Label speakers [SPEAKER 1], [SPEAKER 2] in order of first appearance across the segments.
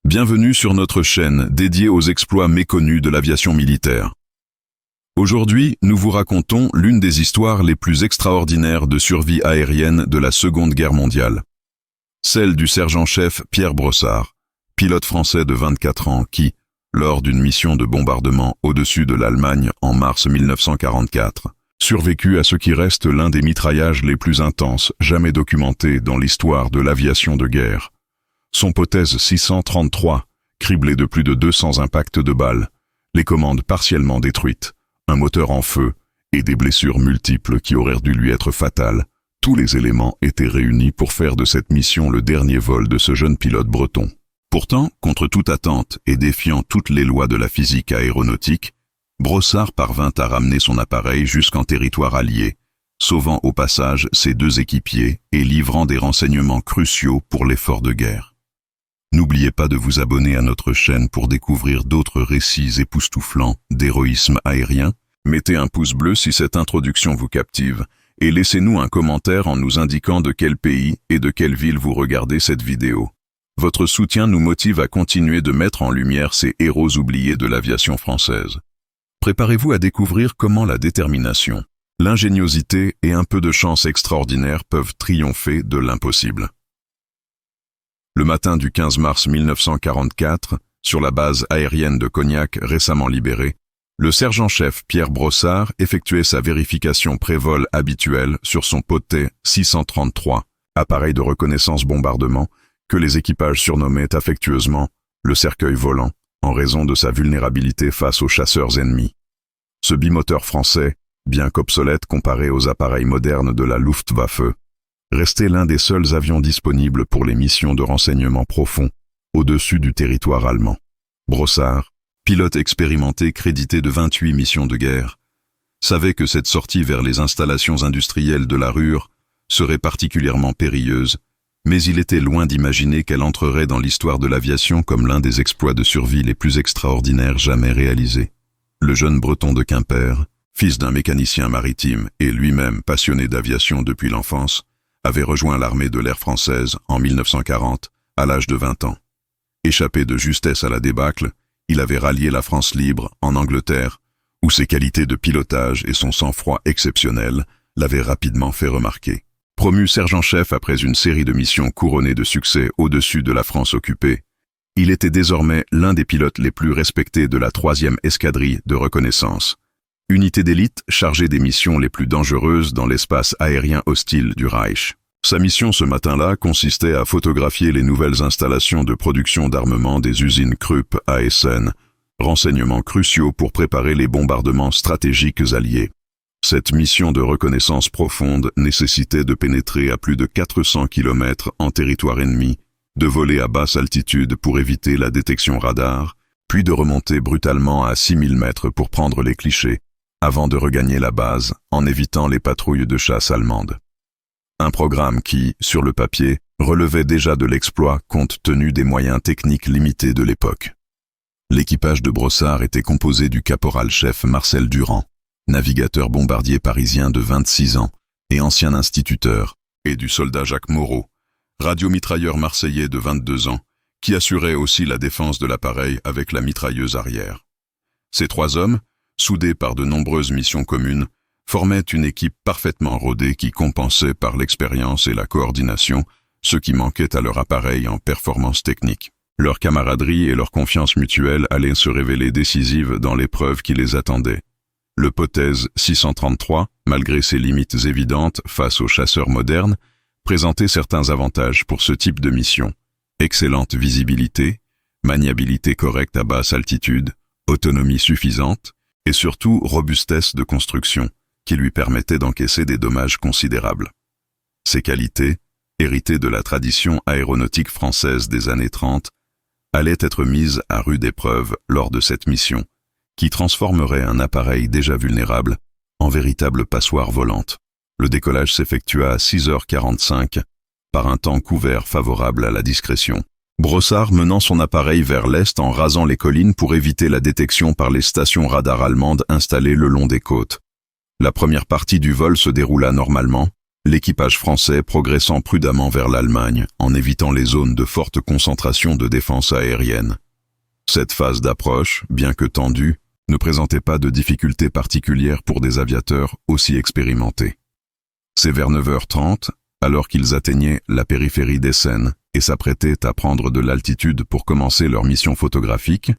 [SPEAKER 1] Bienvenue sur notre chaîne dédiée aux exploits méconnus de l'aviation militaire. Aujourd'hui, nous vous racontons l'une des histoires les plus extraordinaires de survie aérienne de la Seconde Guerre mondiale. Celle du sergent-chef Pierre Brossard, pilote français de 24 ans qui, lors d'une mission de bombardement au-dessus de l'Allemagne en mars 1944, survécut à ce qui reste l'un des mitraillages les plus intenses jamais documentés dans l'histoire de l'aviation de guerre. Son Potez 633, criblé de plus de 200 impacts de balles, les commandes partiellement détruites, un moteur en feu et des blessures multiples qui auraient dû lui être fatales, tous les éléments étaient réunis pour faire de cette mission le dernier vol de ce jeune pilote breton. Pourtant, contre toute attente et défiant toutes les lois de la physique aéronautique, Brossard parvint à ramener son appareil jusqu'en territoire allié, sauvant au passage ses deux équipiers et livrant des renseignements cruciaux pour l'effort de guerre. N'oubliez pas de vous abonner à notre chaîne pour découvrir d'autres récits époustouflants d'héroïsme aérien. Mettez un pouce bleu si cette introduction vous captive et laissez-nous un commentaire en nous indiquant de quel pays et de quelle ville vous regardez cette vidéo. Votre soutien nous motive à continuer de mettre en lumière ces héros oubliés de l'aviation française. Préparez-vous à découvrir comment la détermination, l'ingéniosité et un peu de chance extraordinaire peuvent triompher de l'impossible. Le matin du 15 mars 1944, sur la base aérienne de Cognac récemment libérée, le sergent-chef Pierre Brossard effectuait sa vérification pré-vol habituelle sur son Potez 633, appareil de reconnaissance bombardement, que les équipages surnommaient affectueusement le cercueil volant, en raison de sa vulnérabilité face aux chasseurs ennemis. Ce bimoteur français, bien qu'obsolète comparé aux appareils modernes de la Luftwaffe, restait l'un des seuls avions disponibles pour les missions de renseignement profond au-dessus du territoire allemand. Brossard, pilote expérimenté crédité de 28 missions de guerre, savait que cette sortie vers les installations industrielles de la Ruhr serait particulièrement périlleuse, mais il était loin d'imaginer qu'elle entrerait dans l'histoire de l'aviation comme l'un des exploits de survie les plus extraordinaires jamais réalisés. Le jeune breton de Quimper, fils d'un mécanicien maritime et lui-même passionné d'aviation depuis l'enfance, avait rejoint l'armée de l'air française en 1940, à l'âge de 20 ans. Échappé de justesse à la débâcle, il avait rallié la France libre en Angleterre, où ses qualités de pilotage et son sang-froid exceptionnel l'avaient rapidement fait remarquer. Promu sergent-chef après une série de missions couronnées de succès au-dessus de la France occupée, il était désormais l'un des pilotes les plus respectés de la 3e escadrille de reconnaissance, unité d'élite chargée des missions les plus dangereuses dans l'espace aérien hostile du Reich. Sa mission ce matin-là consistait à photographier les nouvelles installations de production d'armement des usines Krupp à Essen, renseignements cruciaux pour préparer les bombardements stratégiques alliés. Cette mission de reconnaissance profonde nécessitait de pénétrer à plus de 400 km en territoire ennemi, de voler à basse altitude pour éviter la détection radar, puis de remonter brutalement à 6000 mètres pour prendre les clichés, avant de regagner la base en évitant les patrouilles de chasse allemandes. Un programme qui, sur le papier, relevait déjà de l'exploit compte tenu des moyens techniques limités de l'époque. L'équipage de Brossard était composé du caporal-chef Marcel Durand, navigateur bombardier parisien de 26 ans et ancien instituteur, et du soldat Jacques Moreau, radiomitrailleur marseillais de 22 ans, qui assurait aussi la défense de l'appareil avec la mitrailleuse arrière. Ces trois hommes, soudés par de nombreuses missions communes, formaient une équipe parfaitement rodée qui compensait par l'expérience et la coordination ce qui manquait à leur appareil en performance technique. Leur camaraderie et leur confiance mutuelle allaient se révéler décisives dans l'épreuve qui les attendait. Le Potez 633, malgré ses limites évidentes face aux chasseurs modernes, présentait certains avantages pour ce type de mission. Excellente visibilité, maniabilité correcte à basse altitude, autonomie suffisante, et surtout robustesse de construction, qui lui permettait d'encaisser des dommages considérables. Ces qualités, héritées de la tradition aéronautique française des années 30, allaient être mises à rude épreuve lors de cette mission, qui transformerait un appareil déjà vulnérable en véritable passoire volante. Le décollage s'effectua à 6h45, par un temps couvert favorable à la discrétion. Brossard menant son appareil vers l'est en rasant les collines pour éviter la détection par les stations radar allemandes installées le long des côtes. La première partie du vol se déroula normalement, l'équipage français progressant prudemment vers l'Allemagne en évitant les zones de forte concentration de défense aérienne. Cette phase d'approche, bien que tendue, ne présentait pas de difficultés particulières pour des aviateurs aussi expérimentés. C'est vers 9h30, alors qu'ils atteignaient la périphérie d'Essen et s'apprêtaient à prendre de l'altitude pour commencer leur mission photographique,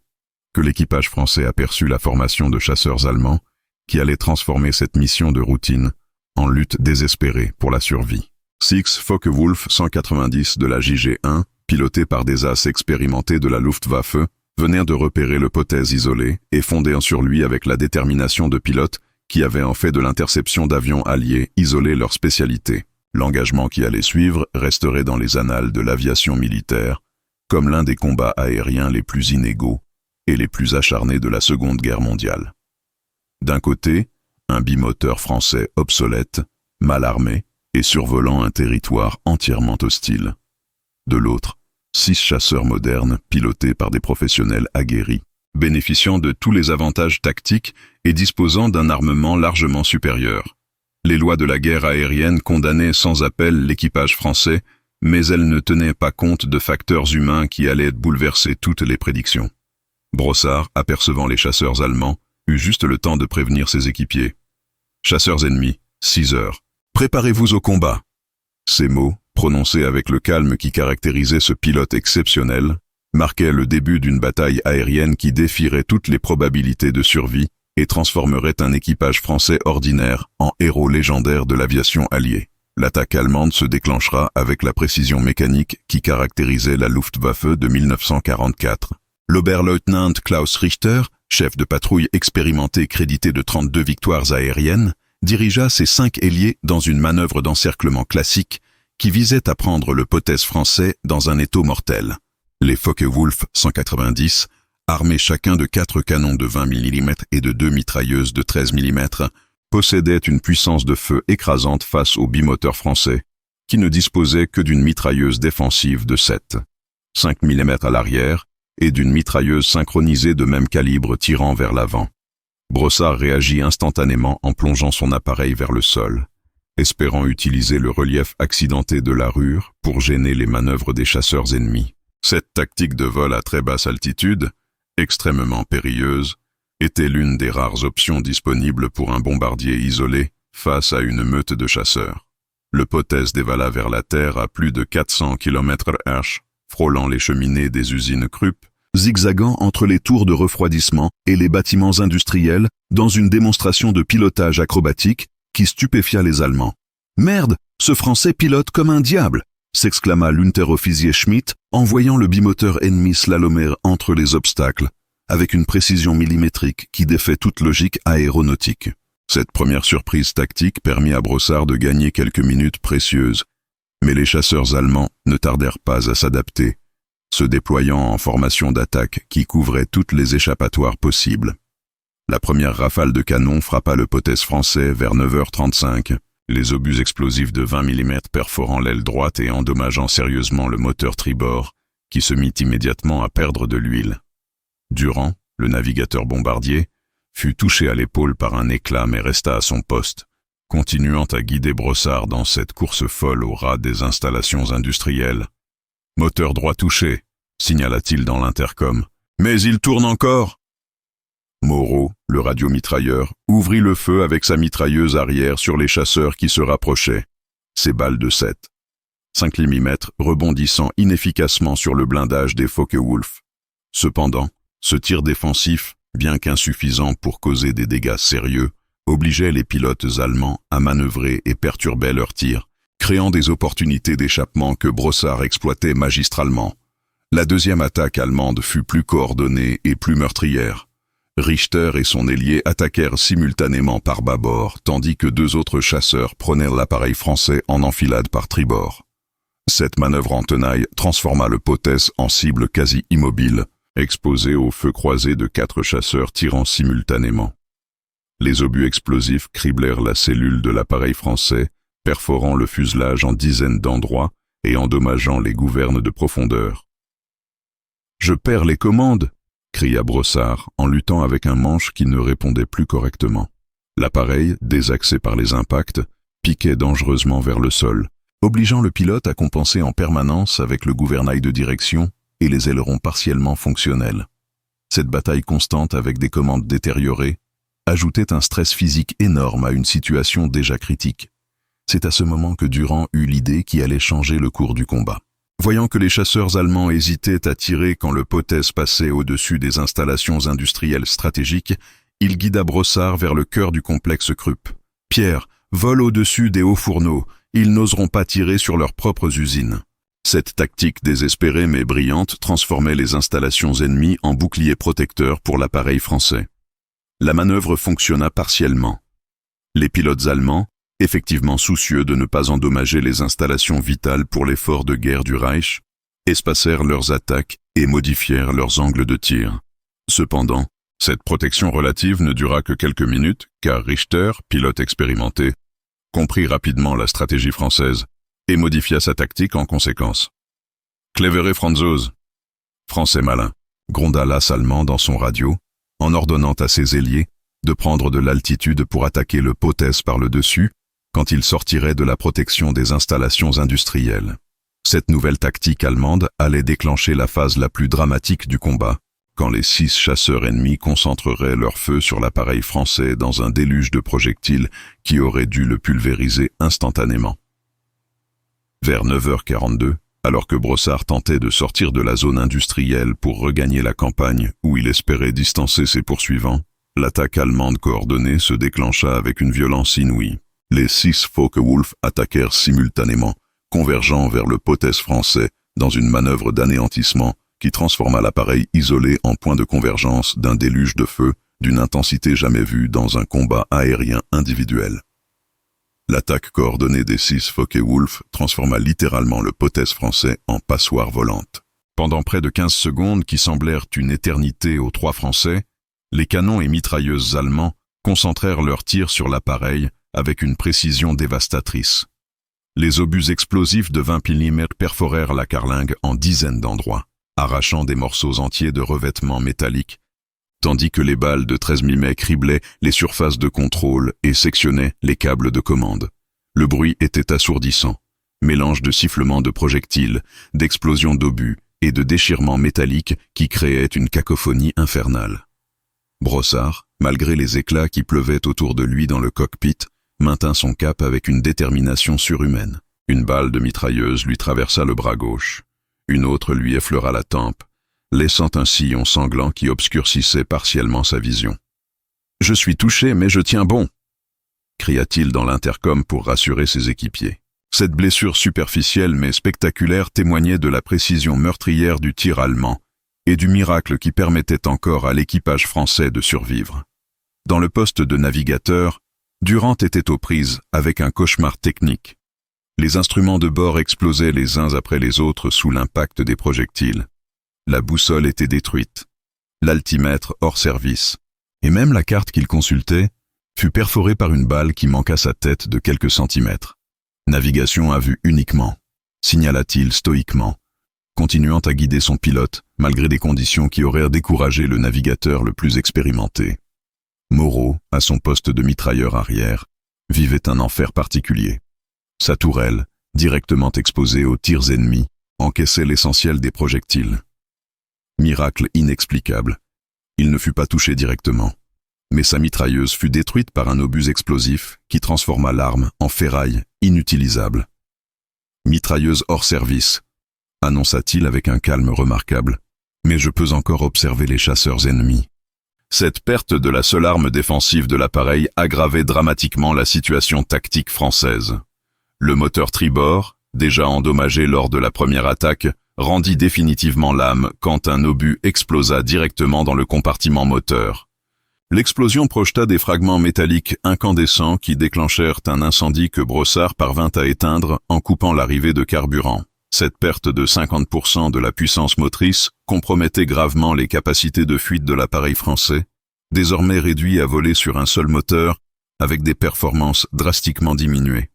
[SPEAKER 1] que l'équipage français aperçut la formation de chasseurs allemands qui allaient transformer cette mission de routine en lutte désespérée pour la survie. Six Focke-Wulf 190 de la JG-1, pilotés par des as expérimentés de la Luftwaffe, venaient de repérer le Potez isolé et fondaient sur lui avec la détermination de pilotes qui avaient en fait de l'interception d'avions alliés isolé leur spécialité. L'engagement qui allait suivre resterait dans les annales de l'aviation militaire comme l'un des combats aériens les plus inégaux et les plus acharnés de la Seconde Guerre mondiale. D'un côté, un bimoteur français obsolète, mal armé et survolant un territoire entièrement hostile. De l'autre, 6 chasseurs modernes pilotés par des professionnels aguerris, bénéficiant de tous les avantages tactiques et disposant d'un armement largement supérieur. Les lois de la guerre aérienne condamnaient sans appel l'équipage français, mais elles ne tenaient pas compte de facteurs humains qui allaient bouleverser toutes les prédictions. Brossard, apercevant les chasseurs allemands, eut juste le temps de prévenir ses équipiers. « Chasseurs ennemis, 6 heures. Préparez-vous au combat !» Ces mots, prononcés avec le calme qui caractérisait ce pilote exceptionnel, marquaient le début d'une bataille aérienne qui défierait toutes les probabilités de survie et transformerait un équipage français ordinaire en héros légendaire de l'aviation alliée. L'attaque allemande se déclenchera avec la précision mécanique qui caractérisait la Luftwaffe de 1944. L'Oberleutnant Klaus Richter, chef de patrouille expérimenté crédité de 32 victoires aériennes, dirigea ses 5 ailiers dans une manœuvre d'encerclement classique qui visait à prendre le Potez français dans un étau mortel. Les Focke-Wulf 190, armés chacun de 4 canons de 20 mm et de 2 mitrailleuses de 13 mm, possédaient une puissance de feu écrasante face au bimoteur français, qui ne disposait que d'une mitrailleuse défensive de 5 mm à l'arrière et d'une mitrailleuse synchronisée de même calibre tirant vers l'avant. Brossard réagit instantanément en plongeant son appareil vers le sol, espérant utiliser le relief accidenté de la rure pour gêner les manœuvres des chasseurs ennemis. Cette tactique de vol à très basse altitude, extrêmement périlleuse, était l'une des rares options disponibles pour un bombardier isolé face à une meute de chasseurs. Le Potez dévala vers la terre à plus de 400 km/h, frôlant les cheminées des usines Krupp, zigzagant entre les tours de refroidissement et les bâtiments industriels dans une démonstration de pilotage acrobatique qui stupéfia les Allemands. « Merde, ce Français pilote comme un diable !» s'exclama l'unterofficier Schmidt en voyant le bimoteur ennemi slalomer entre les obstacles, avec une précision millimétrique qui défait toute logique aéronautique. Cette première surprise tactique permit à Brossard de gagner quelques minutes précieuses, mais les chasseurs allemands ne tardèrent pas à s'adapter, se déployant en formation d'attaque qui couvrait toutes les échappatoires possibles. La première rafale de canon frappa le Potez français vers 9h35, les obus explosifs de 20 mm perforant l'aile droite et endommageant sérieusement le moteur tribord, qui se mit immédiatement à perdre de l'huile. Durand, le navigateur bombardier, fut touché à l'épaule par un éclat mais resta à son poste, continuant à guider Brossard dans cette course folle au ras des installations industrielles. « Moteur droit touché », signala-t-il dans l'intercom. « Mais il tourne encore !» Moreau, le radiomitrailleur, ouvrit le feu avec sa mitrailleuse arrière sur les chasseurs qui se rapprochaient. Ses balles de 5 mm rebondissant inefficacement sur le blindage des Focke-Wulf. Cependant, ce tir défensif, bien qu'insuffisant pour causer des dégâts sérieux, obligeait les pilotes allemands à manœuvrer et perturbait leurs tirs, créant des opportunités d'échappement que Brossard exploitait magistralement. La deuxième attaque allemande fut plus coordonnée et plus meurtrière. Richter et son ailier attaquèrent simultanément par bâbord, tandis que 2 autres chasseurs prenaient l'appareil français en enfilade par tribord. Cette manœuvre en tenaille transforma le Potez en cible quasi immobile, exposé au feu croisé de 4 chasseurs tirant simultanément. Les obus explosifs criblèrent la cellule de l'appareil français, perforant le fuselage en dizaines d'endroits et endommageant les gouvernes de profondeur. « Je perds les commandes !» cria Brossard en luttant avec un manche qui ne répondait plus correctement. L'appareil, désaxé par les impacts, piquait dangereusement vers le sol, obligeant le pilote à compenser en permanence avec le gouvernail de direction et les ailerons partiellement fonctionnels. Cette bataille constante avec des commandes détériorées ajoutait un stress physique énorme à une situation déjà critique. C'est à ce moment que Durand eut l'idée qui allait changer le cours du combat. Voyant que les chasseurs allemands hésitaient à tirer quand le Potez passait au-dessus des installations industrielles stratégiques, il guida Brossard vers le cœur du complexe Krupp. « Pierre, vole au-dessus des hauts fourneaux, ils n'oseront pas tirer sur leurs propres usines. » Cette tactique désespérée mais brillante transformait les installations ennemies en boucliers protecteurs pour l'appareil français. La manœuvre fonctionna partiellement. Les pilotes allemands, effectivement soucieux de ne pas endommager les installations vitales pour l'effort de guerre du Reich, espacèrent leurs attaques et modifièrent leurs angles de tir. Cependant, cette protection relative ne dura que quelques minutes, car Richter, pilote expérimenté, comprit rapidement la stratégie française et modifia sa tactique en conséquence. « Clevere Franzose !» Français malin, gronda l'as allemand dans son radio, en ordonnant à ses ailiers de prendre de l'altitude pour attaquer le Potez par le dessus quand il sortirait de la protection des installations industrielles. Cette nouvelle tactique allemande allait déclencher la phase la plus dramatique du combat, quand les 6 chasseurs ennemis concentreraient leur feu sur l'appareil français dans un déluge de projectiles qui aurait dû le pulvériser instantanément. Vers 9h42, alors que Brossard tentait de sortir de la zone industrielle pour regagner la campagne où il espérait distancer ses poursuivants, l'attaque allemande coordonnée se déclencha avec une violence inouïe. Les 6 Focke-Wulf attaquèrent simultanément, convergeant vers le Potez français dans une manœuvre d'anéantissement qui transforma l'appareil isolé en point de convergence d'un déluge de feu d'une intensité jamais vue dans un combat aérien individuel. L'attaque coordonnée des 6 Focke-Wulf transforma littéralement le Potez français en passoire volante. Pendant près de 15 secondes qui semblèrent une éternité aux 3 Français, les canons et mitrailleuses allemands concentrèrent leurs tirs sur l'appareil avec une précision dévastatrice. Les obus explosifs de 20 mm perforèrent la carlingue en dizaines d'endroits, arrachant des morceaux entiers de revêtements métalliques, tandis que les balles de 13 mm criblaient les surfaces de contrôle et sectionnaient les câbles de commande. Le bruit était assourdissant, mélange de sifflements de projectiles, d'explosions d'obus et de déchirements métalliques qui créaient une cacophonie infernale. Brossard, malgré les éclats qui pleuvaient autour de lui dans le cockpit, maintint son cap avec une détermination surhumaine. Une balle de mitrailleuse lui traversa le bras gauche. Une autre lui effleura la tempe, laissant un sillon sanglant qui obscurcissait partiellement sa vision. « Je suis touché, mais je tiens bon !» cria-t-il dans l'intercom pour rassurer ses équipiers. Cette blessure superficielle mais spectaculaire témoignait de la précision meurtrière du tir allemand et du miracle qui permettait encore à l'équipage français de survivre. Dans le poste de navigateur, Durand était aux prises avec un cauchemar technique. Les instruments de bord explosaient les uns après les autres sous l'impact des projectiles. La boussole était détruite, l'altimètre hors service, et même la carte qu'il consultait fut perforée par une balle qui manqua sa tête de quelques centimètres. Navigation à vue uniquement, signala-t-il stoïquement, continuant à guider son pilote malgré des conditions qui auraient découragé le navigateur le plus expérimenté. Moreau, à son poste de mitrailleur arrière, vivait un enfer particulier. Sa tourelle, directement exposée aux tirs ennemis, encaissait l'essentiel des projectiles. Miracle inexplicable. Il ne fut pas touché directement, mais sa mitrailleuse fut détruite par un obus explosif qui transforma l'arme en ferraille inutilisable. « Mitrailleuse hors service », annonça-t-il avec un calme remarquable, « mais je peux encore observer les chasseurs ennemis. » Cette perte de la seule arme défensive de l'appareil aggravait dramatiquement la situation tactique française. Le moteur tribord, déjà endommagé lors de la première attaque, rendit définitivement l'âme quand un obus explosa directement dans le compartiment moteur. L'explosion projeta des fragments métalliques incandescents qui déclenchèrent un incendie que Brossard parvint à éteindre en coupant l'arrivée de carburant. Cette perte de 50% de la puissance motrice compromettait gravement les capacités de fuite de l'appareil français, désormais réduit à voler sur un seul moteur avec des performances drastiquement diminuées.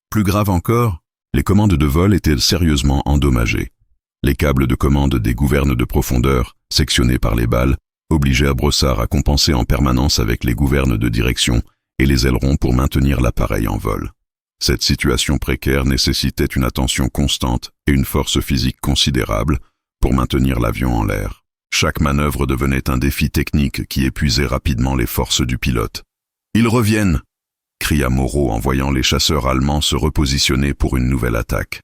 [SPEAKER 1] Plus grave encore, les commandes de vol étaient sérieusement endommagées. Les câbles de commande des gouvernes de profondeur, sectionnés par les balles, obligèrent Brossard à compenser en permanence avec les gouvernes de direction et les ailerons pour maintenir l'appareil en vol. Cette situation précaire nécessitait une attention constante et une force physique considérable pour maintenir l'avion en l'air. Chaque manœuvre devenait un défi technique qui épuisait rapidement les forces du pilote. « Ils reviennent !» cria Moreau en voyant les chasseurs allemands se repositionner pour une nouvelle attaque.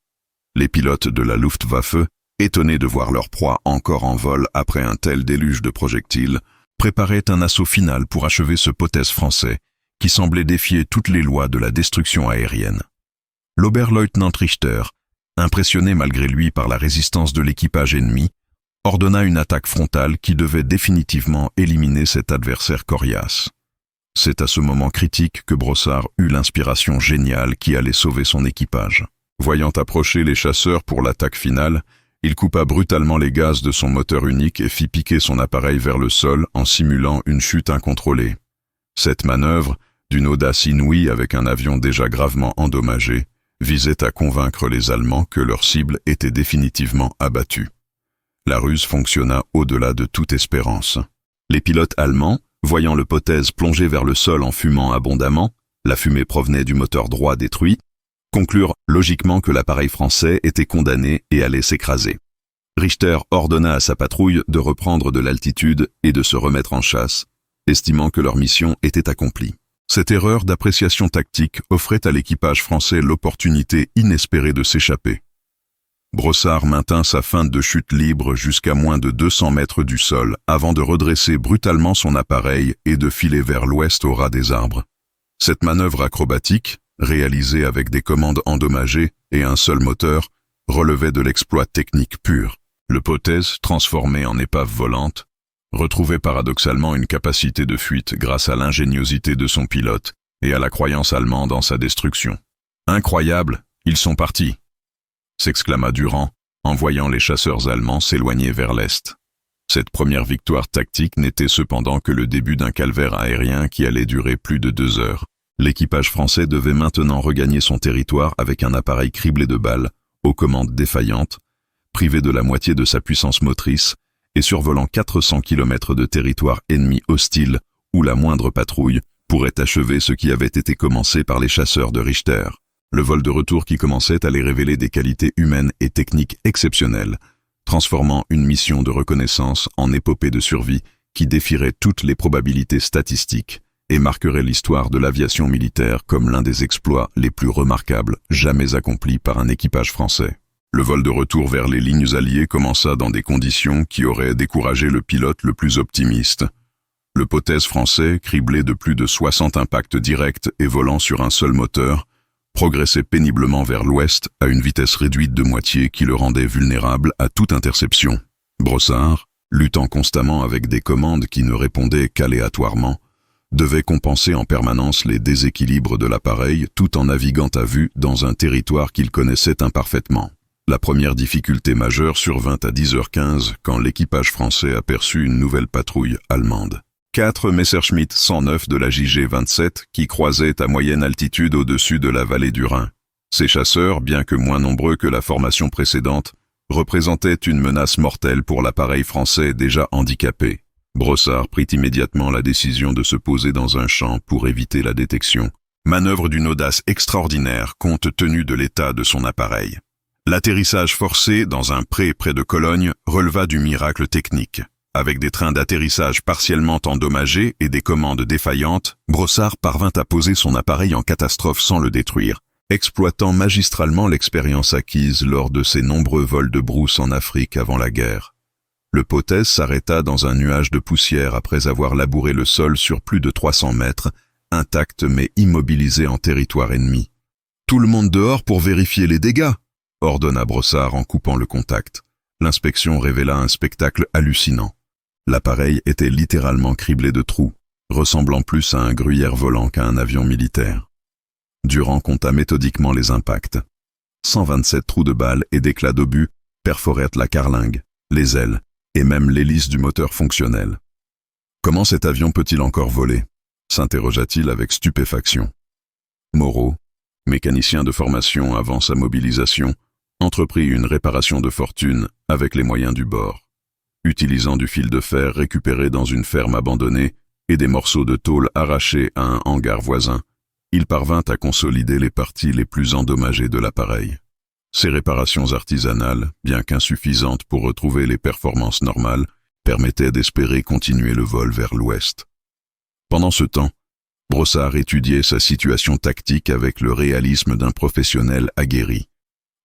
[SPEAKER 1] Les pilotes de la Luftwaffe, étonnés de voir leur proie encore en vol après un tel déluge de projectiles, préparaient un assaut final pour achever ce potesse français qui semblait défier toutes les lois de la destruction aérienne. L'Oberleutnant Richter, impressionné malgré lui par la résistance de l'équipage ennemi, ordonna une attaque frontale qui devait définitivement éliminer cet adversaire coriace. C'est à ce moment critique que Brossard eut l'inspiration géniale qui allait sauver son équipage. Voyant approcher les chasseurs pour l'attaque finale, il coupa brutalement les gaz de son moteur unique et fit piquer son appareil vers le sol en simulant une chute incontrôlée. Cette manœuvre, d'une audace inouïe avec un avion déjà gravement endommagé, visait à convaincre les Allemands que leur cible était définitivement abattue. La ruse fonctionna au-delà de toute espérance. Les pilotes allemands, voyant le potesse plonger vers le sol en fumant abondamment, la fumée provenait du moteur droit détruit, conclurent logiquement que l'appareil français était condamné et allait s'écraser. Richter ordonna à sa patrouille de reprendre de l'altitude et de se remettre en chasse, estimant que leur mission était accomplie. Cette erreur d'appréciation tactique offrait à l'équipage français l'opportunité inespérée de s'échapper. Brossard maintint sa feinte de chute libre jusqu'à moins de 200 mètres du sol avant de redresser brutalement son appareil et de filer vers l'ouest au ras des arbres. Cette manœuvre acrobatique, réalisée avec des commandes endommagées et un seul moteur, relevait de l'exploit technique pur. Le potesse, transformé en épave volante, retrouvait paradoxalement une capacité de fuite grâce à l'ingéniosité de son pilote et à la croyance allemande en sa destruction. « Incroyable, ils sont partis !» s'exclama Durand en voyant les chasseurs allemands s'éloigner vers l'est. Cette première victoire tactique n'était cependant que le début d'un calvaire aérien qui allait durer plus de 2 heures. L'équipage français devait maintenant regagner son territoire avec un appareil criblé de balles, aux commandes défaillantes, privé de la moitié de sa puissance motrice et survolant 400 km de territoire ennemi hostile où la moindre patrouille pourrait achever ce qui avait été commencé par les chasseurs de Richter. Le vol de retour qui commençait allait révéler des qualités humaines et techniques exceptionnelles, transformant une mission de reconnaissance en épopée de survie qui défierait toutes les probabilités statistiques et marquerait l'histoire de l'aviation militaire comme l'un des exploits les plus remarquables jamais accomplis par un équipage français. Le vol de retour vers les lignes alliées commença dans des conditions qui auraient découragé le pilote le plus optimiste. Le potesse français, criblé de plus de 60 impacts directs et volant sur un seul moteur, progressait péniblement vers l'ouest à une vitesse réduite de moitié qui le rendait vulnérable à toute interception. Brossard, luttant constamment avec des commandes qui ne répondaient qu'aléatoirement, devait compenser en permanence les déséquilibres de l'appareil tout en naviguant à vue dans un territoire qu'il connaissait imparfaitement. La première difficulté majeure survint à 10h15 quand l'équipage français aperçut une nouvelle patrouille allemande. 4 Messerschmitt 109 de la JG-27 qui croisaient à moyenne altitude au-dessus de la vallée du Rhin. Ces chasseurs, bien que moins nombreux que la formation précédente, représentaient une menace mortelle pour l'appareil français déjà handicapé. Brossard prit immédiatement la décision de se poser dans un champ pour éviter la détection. Manœuvre d'une audace extraordinaire compte tenu de l'état de son appareil. L'atterrissage forcé dans un pré près de Cologne releva du miracle technique. Avec des trains d'atterrissage partiellement endommagés et des commandes défaillantes, Brossard parvint à poser son appareil en catastrophe sans le détruire, exploitant magistralement l'expérience acquise lors de ses nombreux vols de brousse en Afrique avant la guerre. Le potesse s'arrêta dans un nuage de poussière après avoir labouré le sol sur plus de 300 mètres, intact mais immobilisé en territoire ennemi. « Tout le monde dehors pour vérifier les dégâts !» ordonna Brossard en coupant le contact. L'inspection révéla un spectacle hallucinant. L'appareil était littéralement criblé de trous, ressemblant plus à un gruyère volant qu'à un avion militaire. Durand compta méthodiquement les impacts. 127 trous de balles et d'éclats d'obus perforèrent la carlingue, les ailes et même l'hélice du moteur fonctionnel. « Comment cet avion peut-il encore voler ?» s'interrogea-t-il avec stupéfaction. Moreau, mécanicien de formation avant sa mobilisation, entreprit une réparation de fortune avec les moyens du bord. Utilisant du fil de fer récupéré dans une ferme abandonnée et des morceaux de tôle arrachés à un hangar voisin, il parvint à consolider les parties les plus endommagées de l'appareil. Ces réparations artisanales, bien qu'insuffisantes pour retrouver les performances normales, permettaient d'espérer continuer le vol vers l'ouest. Pendant ce temps, Brossard étudiait sa situation tactique avec le réalisme d'un professionnel aguerri.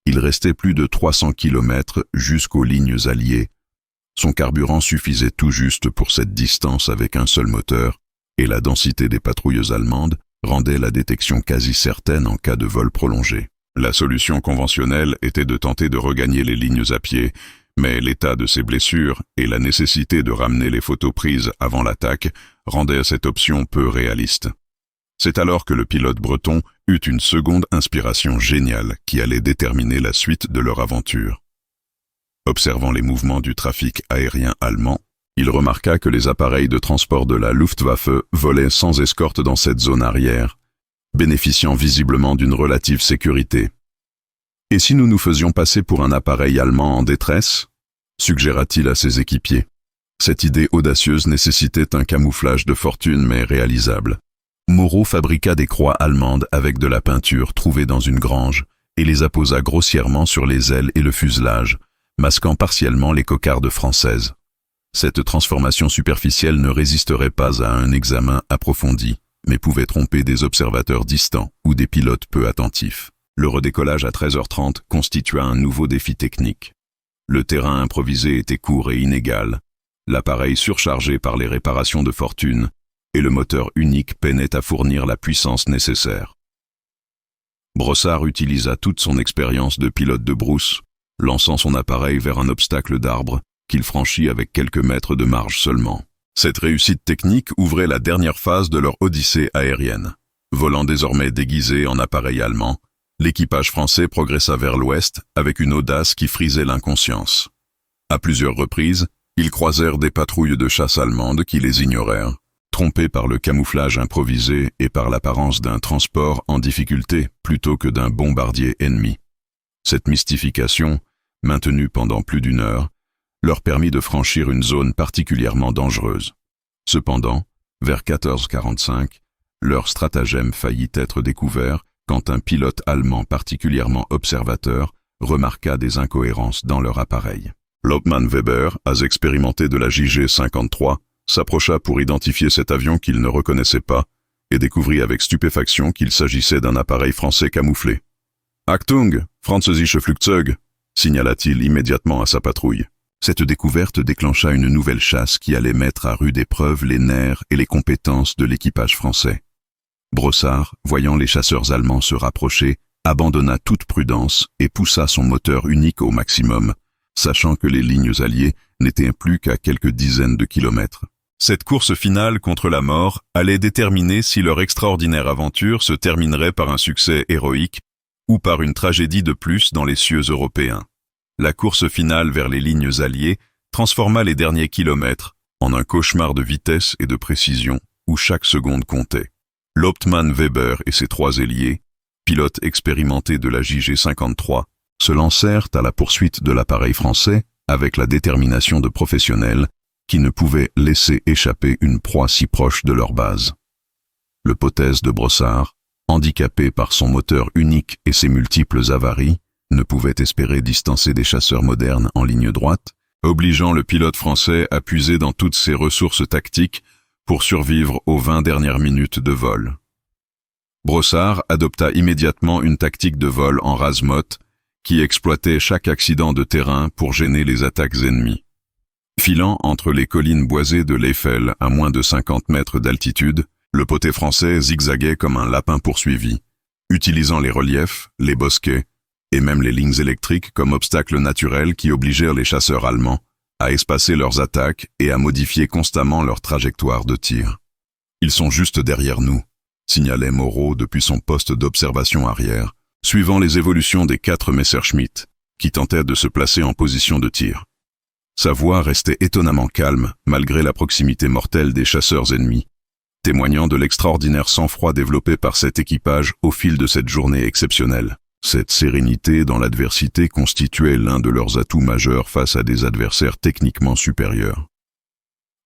[SPEAKER 1] Il restait plus de 300 km jusqu'aux lignes alliées. Son carburant suffisait tout juste pour cette distance avec un seul moteur, et la densité des patrouilles allemandes rendait la détection quasi certaine en cas de vol prolongé. La solution conventionnelle était de tenter de regagner les lignes à pied, mais l'état de ses blessures et la nécessité de ramener les photos prises avant l'attaque rendaient cette option peu réaliste. C'est alors que le pilote breton eut une seconde inspiration géniale qui allait déterminer la suite de leur aventure. Observant les mouvements du trafic aérien allemand, il remarqua que les appareils de transport de la Luftwaffe volaient sans escorte dans cette zone arrière, bénéficiant visiblement d'une relative sécurité. « Et si nous nous faisions passer pour un appareil allemand en détresse ?» suggéra-t-il à ses équipiers. Cette idée audacieuse nécessitait un camouflage de fortune mais réalisable. Moreau fabriqua des croix allemandes avec de la peinture trouvée dans une grange et les apposa grossièrement sur les ailes et le fuselage, masquant partiellement les cocardes françaises. Cette transformation superficielle ne résisterait pas à un examen approfondi, mais pouvait tromper des observateurs distants ou des pilotes peu attentifs. Le redécollage à 13h30 constitua un nouveau défi technique. Le terrain improvisé était court et inégal, l'appareil surchargé par les réparations de fortune, et le moteur unique peinait à fournir la puissance nécessaire. Brossard utilisa toute son expérience de pilote de brousse, lançant son appareil vers un obstacle d'arbre qu'il franchit avec quelques mètres de marge seulement. Cette réussite technique ouvrait la dernière phase de leur odyssée aérienne. Volant désormais déguisé en appareil allemand, l'équipage français progressa vers l'ouest avec une audace qui frisait l'inconscience. À plusieurs reprises, ils croisèrent des patrouilles de chasse allemandes qui les ignorèrent, trompés par le camouflage improvisé et par l'apparence d'un transport en difficulté plutôt que d'un bombardier ennemi. Cette mystification, maintenue pendant plus d'une heure, leur permit de franchir une zone particulièrement dangereuse. Cependant, vers 14h45, leur stratagème faillit être découvert quand un pilote allemand particulièrement observateur remarqua des incohérences dans leur appareil. Hauptmann Weber, as expérimenté de la JG-53, s'approcha pour identifier cet avion qu'il ne reconnaissait pas et découvrit avec stupéfaction qu'il s'agissait d'un appareil français camouflé. « Achtung, französische Flugzeug !» signala-t-il immédiatement à sa patrouille. Cette découverte déclencha une nouvelle chasse qui allait mettre à rude épreuve les nerfs et les compétences de l'équipage français. Brossard, voyant les chasseurs allemands se rapprocher, abandonna toute prudence et poussa son moteur unique au maximum, sachant que les lignes alliées n'étaient plus qu'à quelques dizaines de kilomètres. Cette course finale contre la mort allait déterminer si leur extraordinaire aventure se terminerait par un succès héroïque ou par une tragédie de plus dans les cieux européens. La course finale vers les lignes alliées transforma les derniers kilomètres en un cauchemar de vitesse et de précision où chaque seconde comptait. Hauptmann Weber et ses trois ailiers, pilotes expérimentés de la JG-53, se lancèrent à la poursuite de l'appareil français avec la détermination de professionnels qui ne pouvaient laisser échapper une proie si proche de leur base. Le potesse de Brossard, handicapé par son moteur unique et ses multiples avaries, ne pouvait espérer distancer des chasseurs modernes en ligne droite, obligeant le pilote français à puiser dans toutes ses ressources tactiques pour survivre aux 20 dernières minutes de vol. Brossard adopta immédiatement une tactique de vol en rase-motte qui exploitait chaque accident de terrain pour gêner les attaques ennemies. Filant entre les collines boisées de l'Eiffel à moins de 50 mètres d'altitude, le poté français zigzaguait comme un lapin poursuivi, utilisant les reliefs, les bosquets et même les lignes électriques comme obstacles naturels qui obligèrent les chasseurs allemands à espacer leurs attaques et à modifier constamment leur trajectoire de tir. « Ils sont juste derrière nous », signalait Moreau depuis son poste d'observation arrière, suivant les évolutions des 4 Messerschmitt, qui tentaient de se placer en position de tir. Sa voix restait étonnamment calme malgré la proximité mortelle des chasseurs ennemis, témoignant de l'extraordinaire sang-froid développé par cet équipage au fil de cette journée exceptionnelle. Cette sérénité dans l'adversité constituait l'un de leurs atouts majeurs face à des adversaires techniquement supérieurs.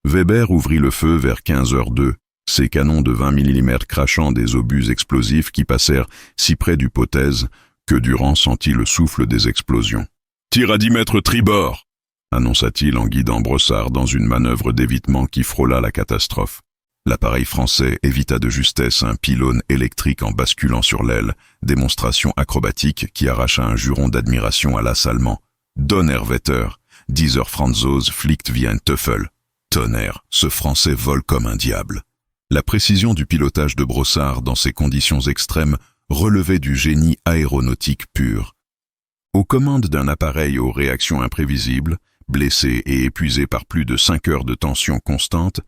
[SPEAKER 1] Weber ouvrit le feu vers 15h02 Ces canons de 20 mm crachant des obus explosifs qui passèrent si près du Potez que Durand sentit le souffle des explosions. « Tire à 10 mètres tribord !» annonça-t-il en guidant Brossard dans une manœuvre d'évitement qui frôla la catastrophe. L'appareil français évita de justesse un pylône électrique en basculant sur l'aile, démonstration acrobatique qui arracha un juron d'admiration à l'as allemand. « Donnerwetter, dieser Franzose fliegt wie ein Teufel !» Tonnerre, ce Français vole comme un diable. La précision du pilotage de Brossard dans ces conditions extrêmes relevait du génie aéronautique pur. Aux commandes d'un appareil aux réactions imprévisibles, blessé et épuisé par plus de 5 heures de tension constante,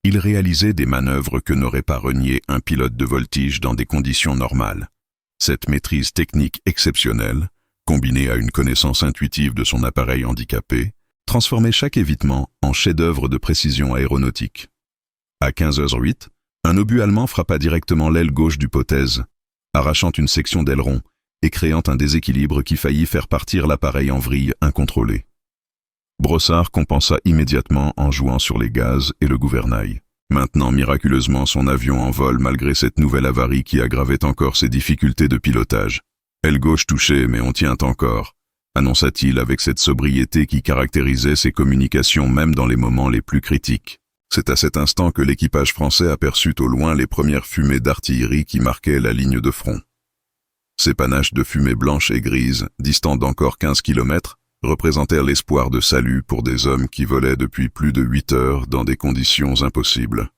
[SPEAKER 1] il réalisait des manœuvres que n'aurait pas renié un pilote de voltige dans des conditions normales. Cette maîtrise technique exceptionnelle, combinée à une connaissance intuitive de son appareil handicapé, transformait chaque évitement en chef-d'œuvre de précision aéronautique. À 15h08, un obus allemand frappa directement l'aile gauche du Potez, arrachant une section d'aileron et créant un déséquilibre qui faillit faire partir l'appareil en vrille incontrôlée. Brossard compensa immédiatement en jouant sur les gaz et le gouvernail. Maintenant miraculeusement son avion en vol malgré cette nouvelle avarie qui aggravait encore ses difficultés de pilotage. « Aile gauche touchée, mais on tient encore », annonça-t-il avec cette sobriété qui caractérisait ses communications même dans les moments les plus critiques. C'est à cet instant que l'équipage français aperçut au loin les premières fumées d'artillerie qui marquaient la ligne de front. Ces panaches de fumée blanche et grise, distants d'encore 15 km, représentèrent l'espoir de salut pour des hommes qui volaient depuis plus de 8 heures dans des conditions impossibles.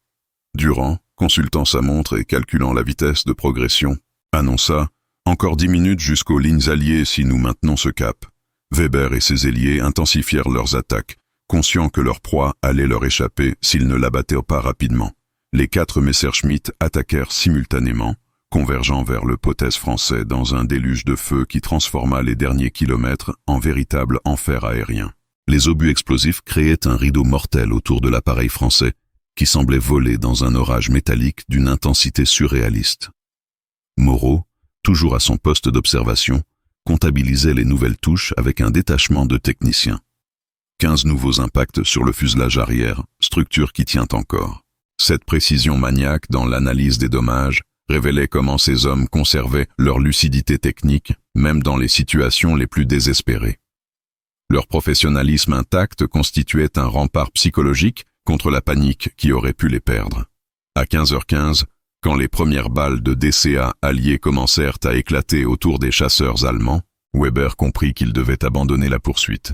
[SPEAKER 1] Durand, consultant sa montre et calculant la vitesse de progression, annonça « Encore 10 minutes jusqu'aux lignes alliées si nous maintenons ce cap ». Weber et ses ailiers intensifièrent leurs attaques, conscients que leur proie allait leur échapper s'ils ne l'abattaient pas rapidement. Les 4 Messerschmitt attaquèrent simultanément, convergeant vers le Potez français dans un déluge de feu qui transforma les derniers kilomètres en véritable enfer aérien. Les obus explosifs créaient un rideau mortel autour de l'appareil français, qui semblait voler dans un orage métallique d'une intensité surréaliste. Moreau, toujours à son poste d'observation, comptabilisait les nouvelles touches avec un détachement de techniciens. 15 nouveaux impacts sur le fuselage arrière, structure qui tient encore. Cette précision maniaque dans l'analyse des dommages révélait comment ces hommes conservaient leur lucidité technique, même dans les situations les plus désespérées. Leur professionnalisme intact constituait un rempart psychologique contre la panique qui aurait pu les perdre. À 15h15, quand les premières balles de DCA alliées commencèrent à éclater autour des chasseurs allemands, Weber comprit qu'il devait abandonner la poursuite.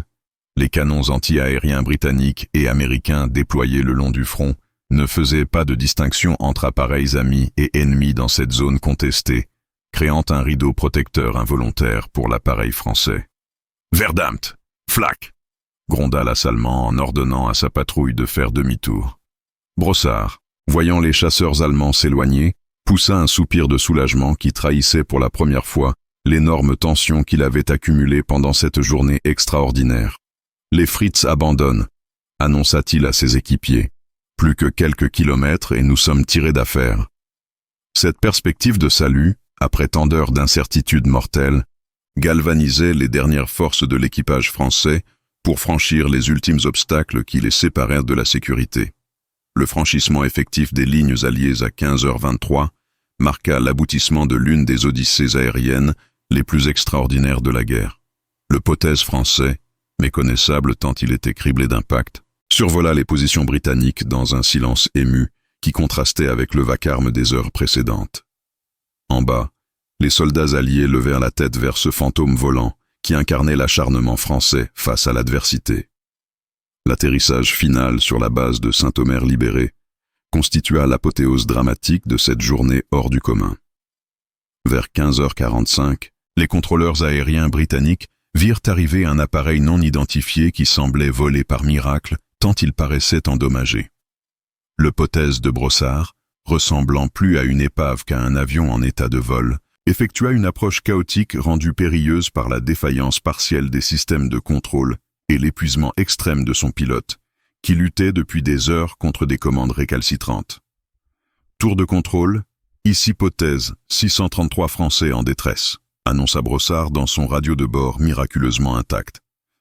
[SPEAKER 1] Les canons anti-aériens britanniques et américains déployés le long du front ne faisaient pas de distinction entre appareils amis et ennemis dans cette zone contestée, créant un rideau protecteur involontaire pour l'appareil français. « Verdammt! Flak !» gronda l'assaillement en ordonnant à sa patrouille de faire demi-tour. Brossard, voyant les chasseurs allemands s'éloigner, poussa un soupir de soulagement qui trahissait pour la première fois l'énorme tension qu'il avait accumulée pendant cette journée extraordinaire. « Les Fritz abandonnent », annonça-t-il à ses équipiers. Plus que quelques kilomètres et nous sommes tirés d'affaire. Cette perspective de salut, après tant d'heures d'incertitude mortelle, galvanisait les dernières forces de l'équipage français pour franchir les ultimes obstacles qui les séparèrent de la sécurité. Le franchissement effectif des lignes alliées à 15h23 marqua l'aboutissement de l'une des odyssées aériennes les plus extraordinaires de la guerre. Le Potez français, méconnaissable tant il était criblé d'impact, survola les positions britanniques dans un silence ému qui contrastait avec le vacarme des heures précédentes. En bas, les soldats alliés levèrent la tête vers ce fantôme volant qui incarnait l'acharnement français face à l'adversité. L'atterrissage final sur la base de Saint-Omer libéré constitua l'apothéose dramatique de cette journée hors du commun. Vers 15h45, les contrôleurs aériens britanniques virent arriver un appareil non identifié qui semblait voler par miracle tant il paraissait endommagé. Le Potez de Brossard, ressemblant plus à une épave qu'à un avion en état de vol, effectua une approche chaotique rendue périlleuse par la défaillance partielle des systèmes de contrôle et l'épuisement extrême de son pilote, qui luttait depuis des heures contre des commandes récalcitrantes. Tour de contrôle, ici Potez, 633 Français en détresse, annonça Brossard dans son radio de bord miraculeusement intact.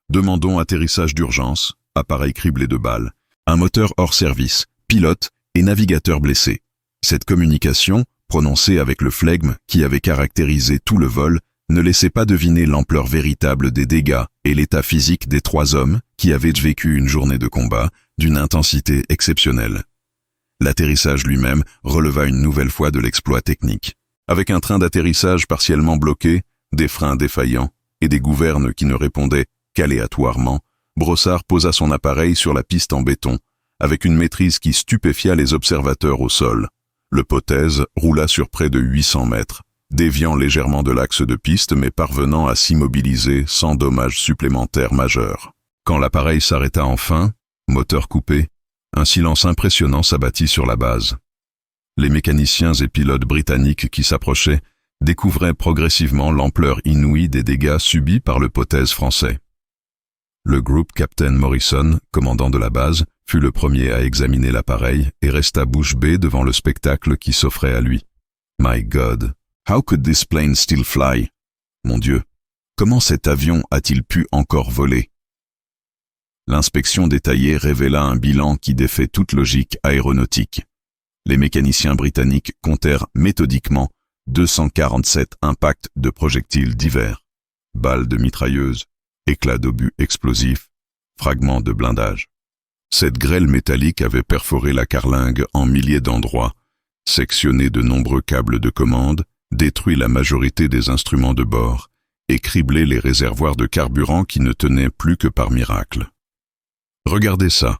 [SPEAKER 1] Demandons atterrissage d'urgence, appareil criblé de balles, un moteur hors service, pilote et navigateur blessé. Cette communication, prononcée avec le flegme qui avait caractérisé tout le vol, ne laissait pas deviner l'ampleur véritable des dégâts et l'état physique des 3 hommes qui avaient vécu une journée de combat d'une intensité exceptionnelle. L'atterrissage lui-même releva une nouvelle fois de l'exploit technique. Avec un train d'atterrissage partiellement bloqué, des freins défaillants et des gouvernes qui ne répondaient qu'aléatoirement, Brossard posa son appareil sur la piste en béton, avec une maîtrise qui stupéfia les observateurs au sol. Le Potez roula sur près de 800 mètres, déviant légèrement de l'axe de piste mais parvenant à s'immobiliser sans dommages supplémentaires majeurs. Quand l'appareil s'arrêta enfin, moteur coupé, un silence impressionnant s'abattit sur la base. Les mécaniciens et pilotes britanniques qui s'approchaient découvraient progressivement l'ampleur inouïe des dégâts subis par le Potez français. Le groupe Captain Morrison, commandant de la base, fut le premier à examiner l'appareil et resta bouche bée devant le spectacle qui s'offrait à lui. « My God, how could this plane still fly? Mon Dieu, comment cet avion a-t-il pu encore voler ?» L'inspection détaillée révéla un bilan qui défait toute logique aéronautique. Les mécaniciens britanniques comptèrent méthodiquement 247 impacts de projectiles divers, balles de mitrailleuses, éclats d'obus explosifs, fragments de blindage. Cette grêle métallique avait perforé la carlingue en milliers d'endroits, sectionné de nombreux câbles de commande, détruit la majorité des instruments de bord et criblé les réservoirs de carburant qui ne tenaient plus que par miracle. « Regardez ça !»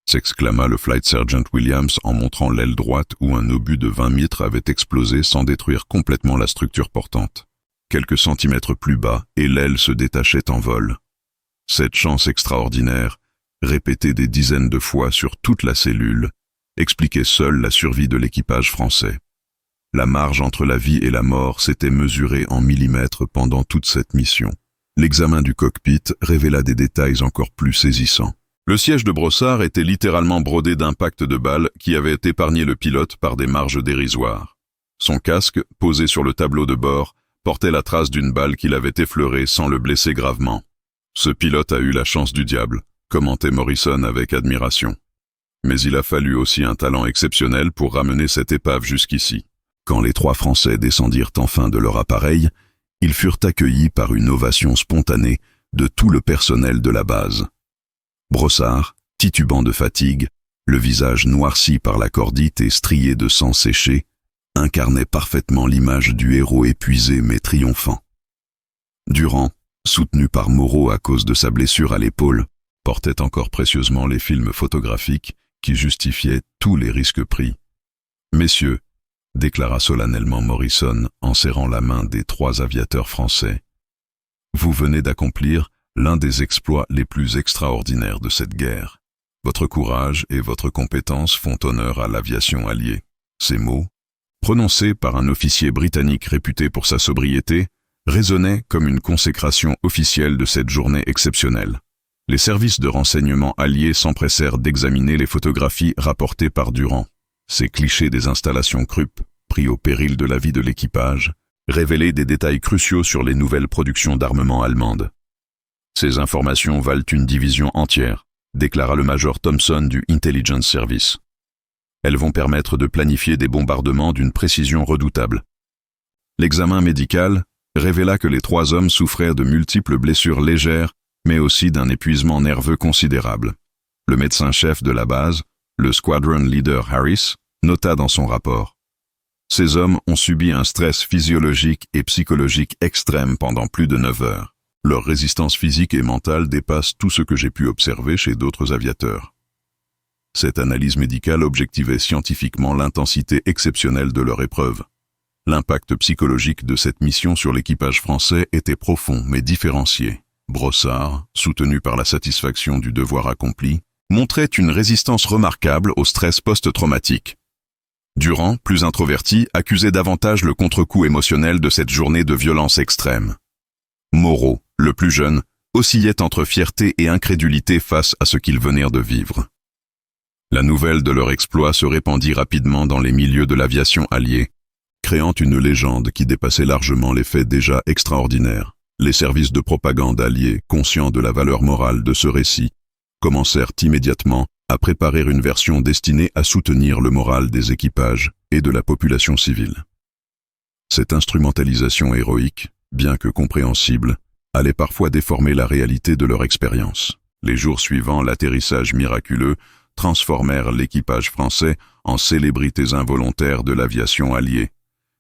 [SPEAKER 1] s'exclama le Flight Sergeant Williams en montrant l'aile droite où un obus de 20 mitres avait explosé sans détruire complètement la structure portante. Quelques centimètres plus bas, et l'aile se détachait en vol. Cette chance extraordinaire, répétée des dizaines de fois sur toute la cellule, expliquait seule la survie de l'équipage français. La marge entre la vie et la mort s'était mesurée en millimètres pendant toute cette mission. L'examen du cockpit révéla des détails encore plus saisissants. Le siège de Brossard était littéralement brodé d'impacts de balles qui avaient épargné le pilote par des marges dérisoires. Son casque, posé sur le tableau de bord, portait la trace d'une balle qui l'avait effleuré sans le blesser gravement. « Ce pilote a eu la chance du diable », commentait Morrison avec admiration. Mais il a fallu aussi un talent exceptionnel pour ramener cette épave jusqu'ici. Quand les 3 Français descendirent enfin de leur appareil, ils furent accueillis par une ovation spontanée de tout le personnel de la base. Brossard, titubant de fatigue, le visage noirci par la cordite et strié de sang séché, incarnait parfaitement l'image du héros épuisé mais triomphant. Durand, soutenu par Moreau à cause de sa blessure à l'épaule, portait encore précieusement les films photographiques qui justifiaient tous les risques pris. « Messieurs, » déclara solennellement Morrison en serrant la main des 3 aviateurs français, « vous venez d'accomplir l'un des exploits les plus extraordinaires de cette guerre. Votre courage et votre compétence font honneur à l'aviation alliée. » Ces mots, prononcés par un officier britannique réputé pour sa sobriété, résonnaient comme une consécration officielle de cette journée exceptionnelle. Les services de renseignement alliés s'empressèrent d'examiner les photographies rapportées par Durand. Ces clichés des installations Krupp, pris au péril de la vie de l'équipage, révélaient des détails cruciaux sur les nouvelles productions d'armement allemandes. Ces informations valent une division entière, déclara le major Thompson du Intelligence Service. Elles vont permettre de planifier des bombardements d'une précision redoutable. L'examen médical révéla que les 3 hommes souffraient de multiples blessures légères, mais aussi d'un épuisement nerveux considérable. Le médecin-chef de la base, le squadron leader Harris, nota dans son rapport. Ces hommes ont subi un stress physiologique et psychologique extrême pendant plus de 9 heures. Leur résistance physique et mentale dépasse tout ce que j'ai pu observer chez d'autres aviateurs. Cette analyse médicale objectivait scientifiquement l'intensité exceptionnelle de leur épreuve. L'impact psychologique de cette mission sur l'équipage français était profond mais différencié. Brossard, soutenu par la satisfaction du devoir accompli, montrait une résistance remarquable au stress post-traumatique. Durand, plus introverti, accusait davantage le contre-coup émotionnel de cette journée de violence extrême. Moreau, le plus jeune, oscillait entre fierté et incrédulité face à ce qu'ils venaient de vivre. La nouvelle de leur exploit se répandit rapidement dans les milieux de l'aviation alliée, créant une légende qui dépassait largement les faits déjà extraordinaires. Les services de propagande alliés, conscients de la valeur morale de ce récit, commencèrent immédiatement à préparer une version destinée à soutenir le moral des équipages et de la population civile. Cette instrumentalisation héroïque, bien que compréhensible, allait parfois déformer la réalité de leur expérience. Les jours suivants, l'atterrissage miraculeux transformèrent l'équipage français en célébrités involontaires de l'aviation alliée.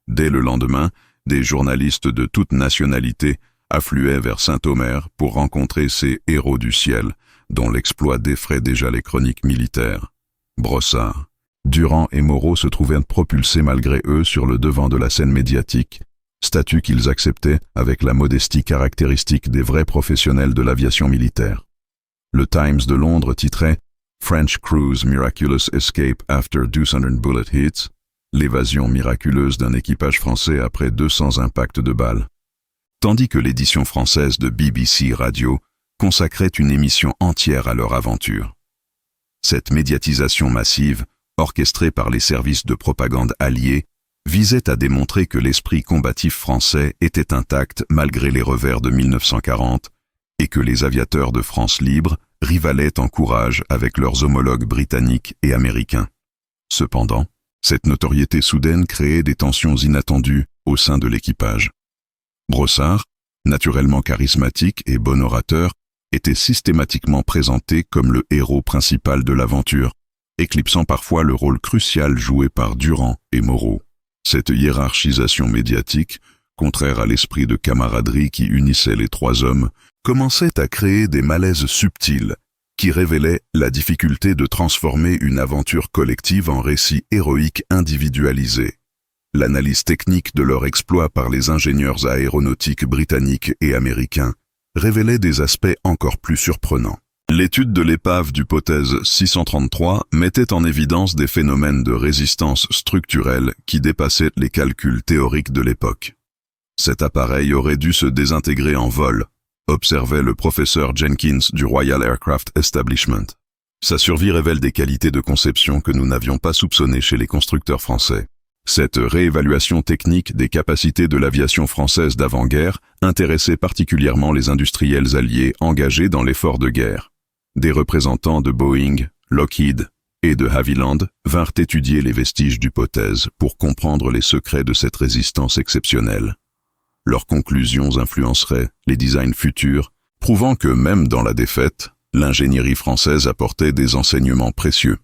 [SPEAKER 1] Dès le lendemain, des journalistes de toute nationalité affluaient vers Saint-Omer pour rencontrer ces héros du ciel, dont l'exploit défraie déjà les chroniques militaires. Brossard, Durand et Moreau se trouvaient propulsés malgré eux sur le devant de la scène médiatique, statut qu'ils acceptaient avec la modestie caractéristique des vrais professionnels de l'aviation militaire. Le Times de Londres titrait « French Crew's Miraculous Escape After 200 Bullet Hits », l'évasion miraculeuse d'un équipage français après 200 impacts de balles. Tandis que l'édition française de BBC Radio consacrait une émission entière à leur aventure. Cette médiatisation massive, orchestrée par les services de propagande alliés, visait à démontrer que l'esprit combatif français était intact malgré les revers de 1940 et que les aviateurs de France libre rivalaient en courage avec leurs homologues britanniques et américains. Cependant, cette notoriété soudaine créait des tensions inattendues au sein de l'équipage. Brossard, naturellement charismatique et bon orateur, était systématiquement présenté comme le héros principal de l'aventure, éclipsant parfois le rôle crucial joué par Durand et Moreau. Cette hiérarchisation médiatique, contraire à l'esprit de camaraderie qui unissait les trois hommes, commençait à créer des malaises subtils qui révélaient la difficulté de transformer une aventure collective en récit héroïque individualisé. L'analyse technique de leur exploit par les ingénieurs aéronautiques britanniques et américains révélait des aspects encore plus surprenants. L'étude de l'épave d'hypothèse 633 mettait en évidence des phénomènes de résistance structurelle qui dépassaient les calculs théoriques de l'époque. Cet appareil aurait dû se désintégrer en vol, observait le professeur Jenkins du Royal Aircraft Establishment. Sa survie révèle des qualités de conception que nous n'avions pas soupçonnées chez les constructeurs français. Cette réévaluation technique des capacités de l'aviation française d'avant-guerre intéressait particulièrement les industriels alliés engagés dans l'effort de guerre. Des représentants de Boeing, Lockheed et de Havilland vinrent étudier les vestiges d'hypothèses pour comprendre les secrets de cette résistance exceptionnelle. Leurs conclusions influenceraient les designs futurs, prouvant que même dans la défaite, l'ingénierie française apportait des enseignements précieux.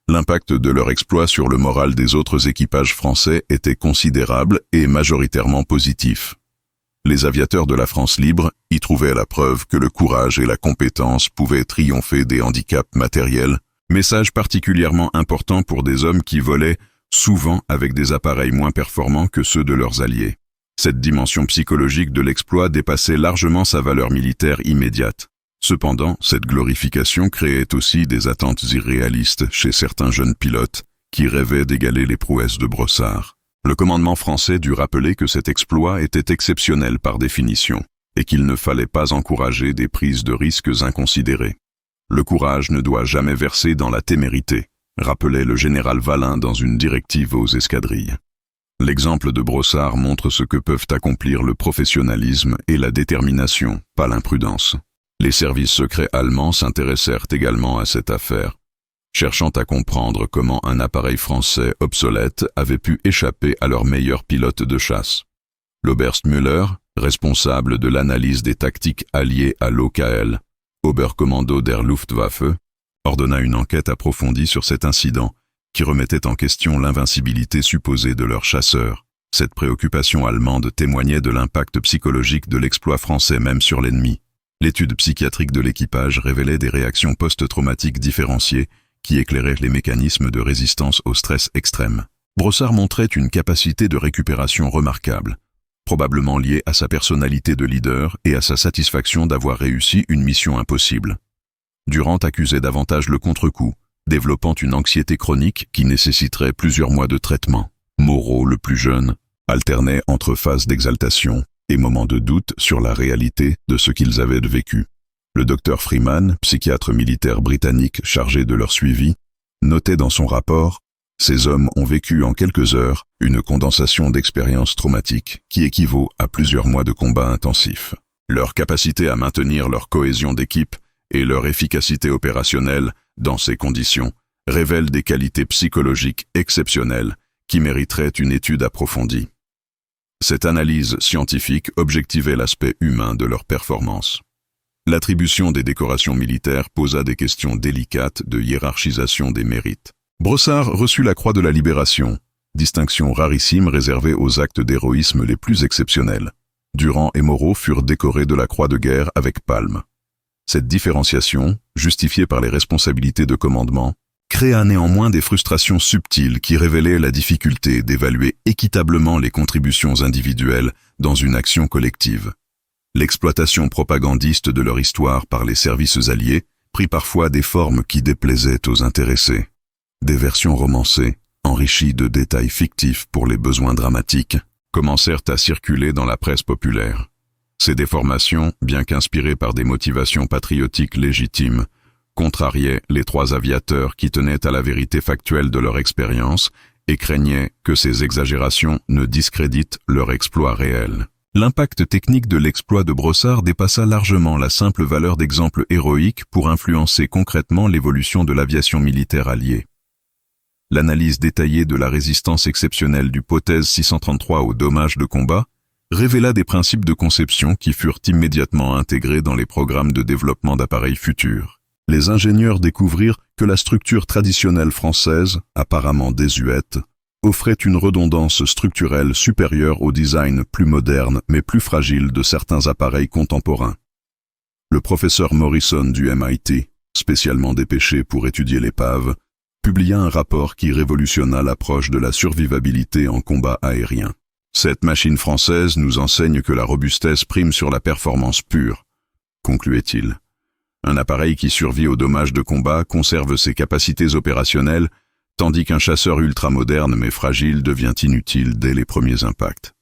[SPEAKER 1] L'impact de leur exploit sur le moral des autres équipages français était considérable et majoritairement positif. Les aviateurs de la France libre y trouvaient la preuve que le courage et la compétence pouvaient triompher des handicaps matériels, message particulièrement important pour des hommes qui volaient souvent avec des appareils moins performants que ceux de leurs alliés. Cette dimension psychologique de l'exploit dépassait largement sa valeur militaire immédiate. Cependant, cette glorification créait aussi des attentes irréalistes chez certains jeunes pilotes qui rêvaient d'égaler les prouesses de Brossard. Le commandement français dut rappeler que cet exploit était exceptionnel par définition et qu'il ne fallait pas encourager des prises de risques inconsidérées. Le courage ne doit jamais verser dans la témérité, rappelait le général Vallin dans une directive aux escadrilles. L'exemple de Brossard montre ce que peuvent accomplir le professionnalisme et la détermination, pas l'imprudence. Les services secrets allemands s'intéressèrent également à cette affaire, cherchant à comprendre comment un appareil français obsolète avait pu échapper à leur meilleur pilote de chasse. L'Oberst Müller, responsable de l'analyse des tactiques alliées à l'OKL, Oberkommando der Luftwaffe, ordonna une enquête approfondie sur cet incident qui remettait en question l'invincibilité supposée de leurs chasseurs. Cette préoccupation allemande témoignait de l'impact psychologique de l'exploit français même sur l'ennemi. L'étude psychiatrique de l'équipage révélait des réactions post-traumatiques différenciées qui éclairaient les mécanismes de résistance au stress extrême. Brossard montrait une capacité de récupération remarquable, probablement liée à sa personnalité de leader et à sa satisfaction d'avoir réussi une mission impossible. Durand accusait davantage le contre-coup, développant une anxiété chronique qui nécessiterait plusieurs mois de traitement. Moreau, le plus jeune, alternait entre phases d'exaltation et moments de doute sur la réalité de ce qu'ils avaient vécu. Le docteur Freeman, psychiatre militaire britannique chargé de leur suivi, notait dans son rapport « Ces hommes ont vécu en quelques heures une condensation d'expériences traumatiques qui équivaut à plusieurs mois de combats intensifs. Leur capacité à maintenir leur cohésion d'équipe et leur efficacité opérationnelle dans ces conditions révèlent des qualités psychologiques exceptionnelles qui mériteraient une étude approfondie. Cette analyse scientifique objectivait l'aspect humain de leur performance. L'attribution des décorations militaires posa des questions délicates de hiérarchisation des mérites. Brossard reçut la Croix de la Libération, distinction rarissime réservée aux actes d'héroïsme les plus exceptionnels. Durand et Moreau furent décorés de la Croix de guerre avec palme. Cette différenciation, justifiée par les responsabilités de commandement, créa néanmoins des frustrations subtiles qui révélaient la difficulté d'évaluer équitablement les contributions individuelles dans une action collective. L'exploitation propagandiste de leur histoire par les services alliés prit parfois des formes qui déplaisaient aux intéressés. Des versions romancées, enrichies de détails fictifs pour les besoins dramatiques, commencèrent à circuler dans la presse populaire. Ces déformations, bien qu'inspirées par des motivations patriotiques légitimes, contrariaient les trois aviateurs qui tenaient à la vérité factuelle de leur expérience et craignaient que ces exagérations ne discréditent leur exploit réel. L'impact technique de l'exploit de Brossard dépassa largement la simple valeur d'exemple héroïque pour influencer concrètement l'évolution de l'aviation militaire alliée. L'analyse détaillée de la résistance exceptionnelle du Potez 633 aux dommages de combat révéla des principes de conception qui furent immédiatement intégrés dans les programmes de développement d'appareils futurs. Les ingénieurs découvrirent que la structure traditionnelle française, apparemment désuète, offrait une redondance structurelle supérieure au design plus moderne mais plus fragile de certains appareils contemporains. Le professeur Morrison du MIT, spécialement dépêché pour étudier l'épave, publia un rapport qui révolutionna l'approche de la survivabilité en combat aérien. Cette machine française nous enseigne que la robustesse prime sur la performance pure, concluait-il. Un appareil qui survit aux dommages de combat conserve ses capacités opérationnelles, tandis qu'un chasseur ultramoderne mais fragile devient inutile dès les premiers impacts.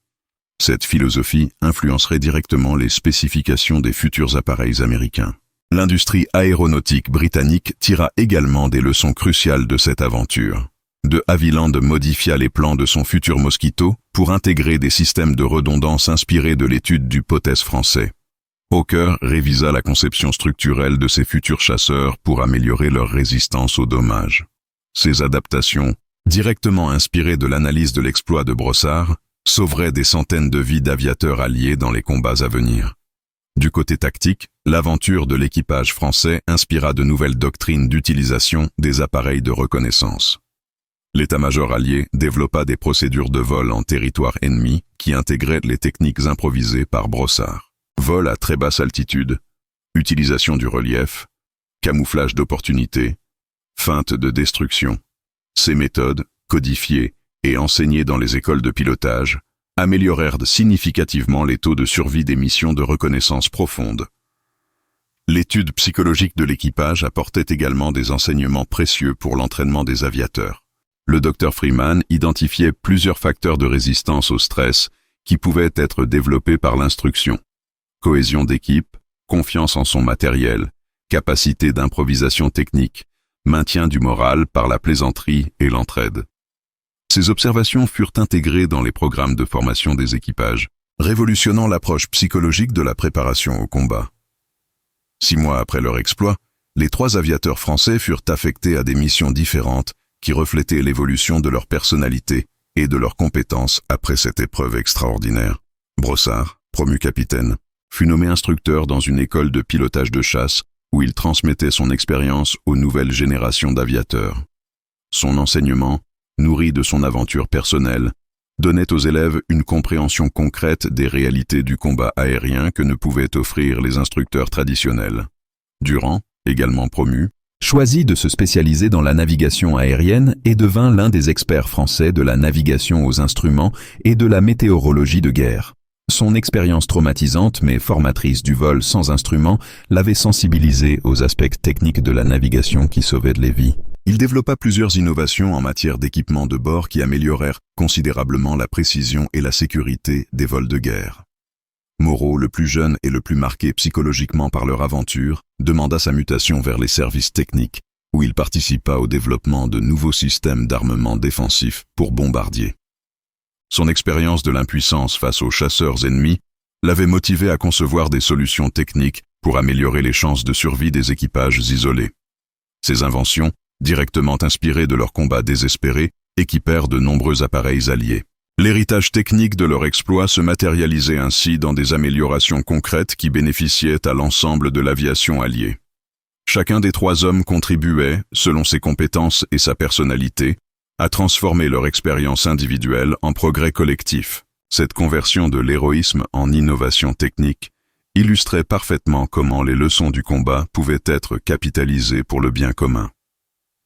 [SPEAKER 1] Cette philosophie influencerait directement les spécifications des futurs appareils américains. L'industrie aéronautique britannique tira également des leçons cruciales de cette aventure. De Havilland modifia les plans de son futur Mosquito pour intégrer des systèmes de redondance inspirés de l'étude du Potez français. Hawker révisa la conception structurelle de ses futurs chasseurs pour améliorer leur résistance aux dommages. Ces adaptations, directement inspirées de l'analyse de l'exploit de Brossard, sauveraient des centaines de vies d'aviateurs alliés dans les combats à venir. Du côté tactique, l'aventure de l'équipage français inspira de nouvelles doctrines d'utilisation des appareils de reconnaissance. L'état-major allié développa des procédures de vol en territoire ennemi qui intégraient les techniques improvisées par Brossard. Vol à très basse altitude, utilisation du relief, camouflage d'opportunité, feinte de destruction. Ces méthodes, codifiées et enseignées dans les écoles de pilotage, améliorèrent significativement les taux de survie des missions de reconnaissance profonde. L'étude psychologique de l'équipage apportait également des enseignements précieux pour l'entraînement des aviateurs. Le Dr Freeman identifiait plusieurs facteurs de résistance au stress qui pouvaient être développés par l'instruction. Cohésion d'équipe, confiance en son matériel, capacité d'improvisation technique, maintien du moral par la plaisanterie et l'entraide. Ces observations furent intégrées dans les programmes de formation des équipages, révolutionnant l'approche psychologique de la préparation au combat. 6 mois après leur exploit, les 3 aviateurs français furent affectés à des missions différentes qui reflétaient l'évolution de leur personnalité et de leurs compétences après cette épreuve extraordinaire. Brossard, promu capitaine, fut nommé instructeur dans une école de pilotage de chasse où il transmettait son expérience aux nouvelles générations d'aviateurs. Son enseignement, nourri de son aventure personnelle, donnait aux élèves une compréhension concrète des réalités du combat aérien que ne pouvaient offrir les instructeurs traditionnels. Durand, également promu, choisit de se spécialiser dans la navigation aérienne et devint l'un des experts français de la navigation aux instruments et de la météorologie de guerre. Son expérience traumatisante mais formatrice du vol sans instruments l'avait sensibilisé aux aspects techniques de la navigation qui sauvaient les vies. Il développa plusieurs innovations en matière d'équipement de bord qui améliorèrent considérablement la précision et la sécurité des vols de guerre. Moreau, le plus jeune et le plus marqué psychologiquement par leur aventure, demanda sa mutation vers les services techniques, où il participa au développement de nouveaux systèmes d'armement défensif pour bombardiers. Son expérience de l'impuissance face aux chasseurs ennemis l'avait motivé à concevoir des solutions techniques pour améliorer les chances de survie des équipages isolés. Ces inventions, directement inspirées de leurs combats désespérés, équipèrent de nombreux appareils alliés. L'héritage technique de leur exploit se matérialisait ainsi dans des améliorations concrètes qui bénéficiaient à l'ensemble de l'aviation alliée. Chacun des 3 hommes contribuait, selon ses compétences et sa personnalité, à transformer leur expérience individuelle en progrès collectif. Cette conversion de l'héroïsme en innovation technique illustrait parfaitement comment les leçons du combat pouvaient être capitalisées pour le bien commun.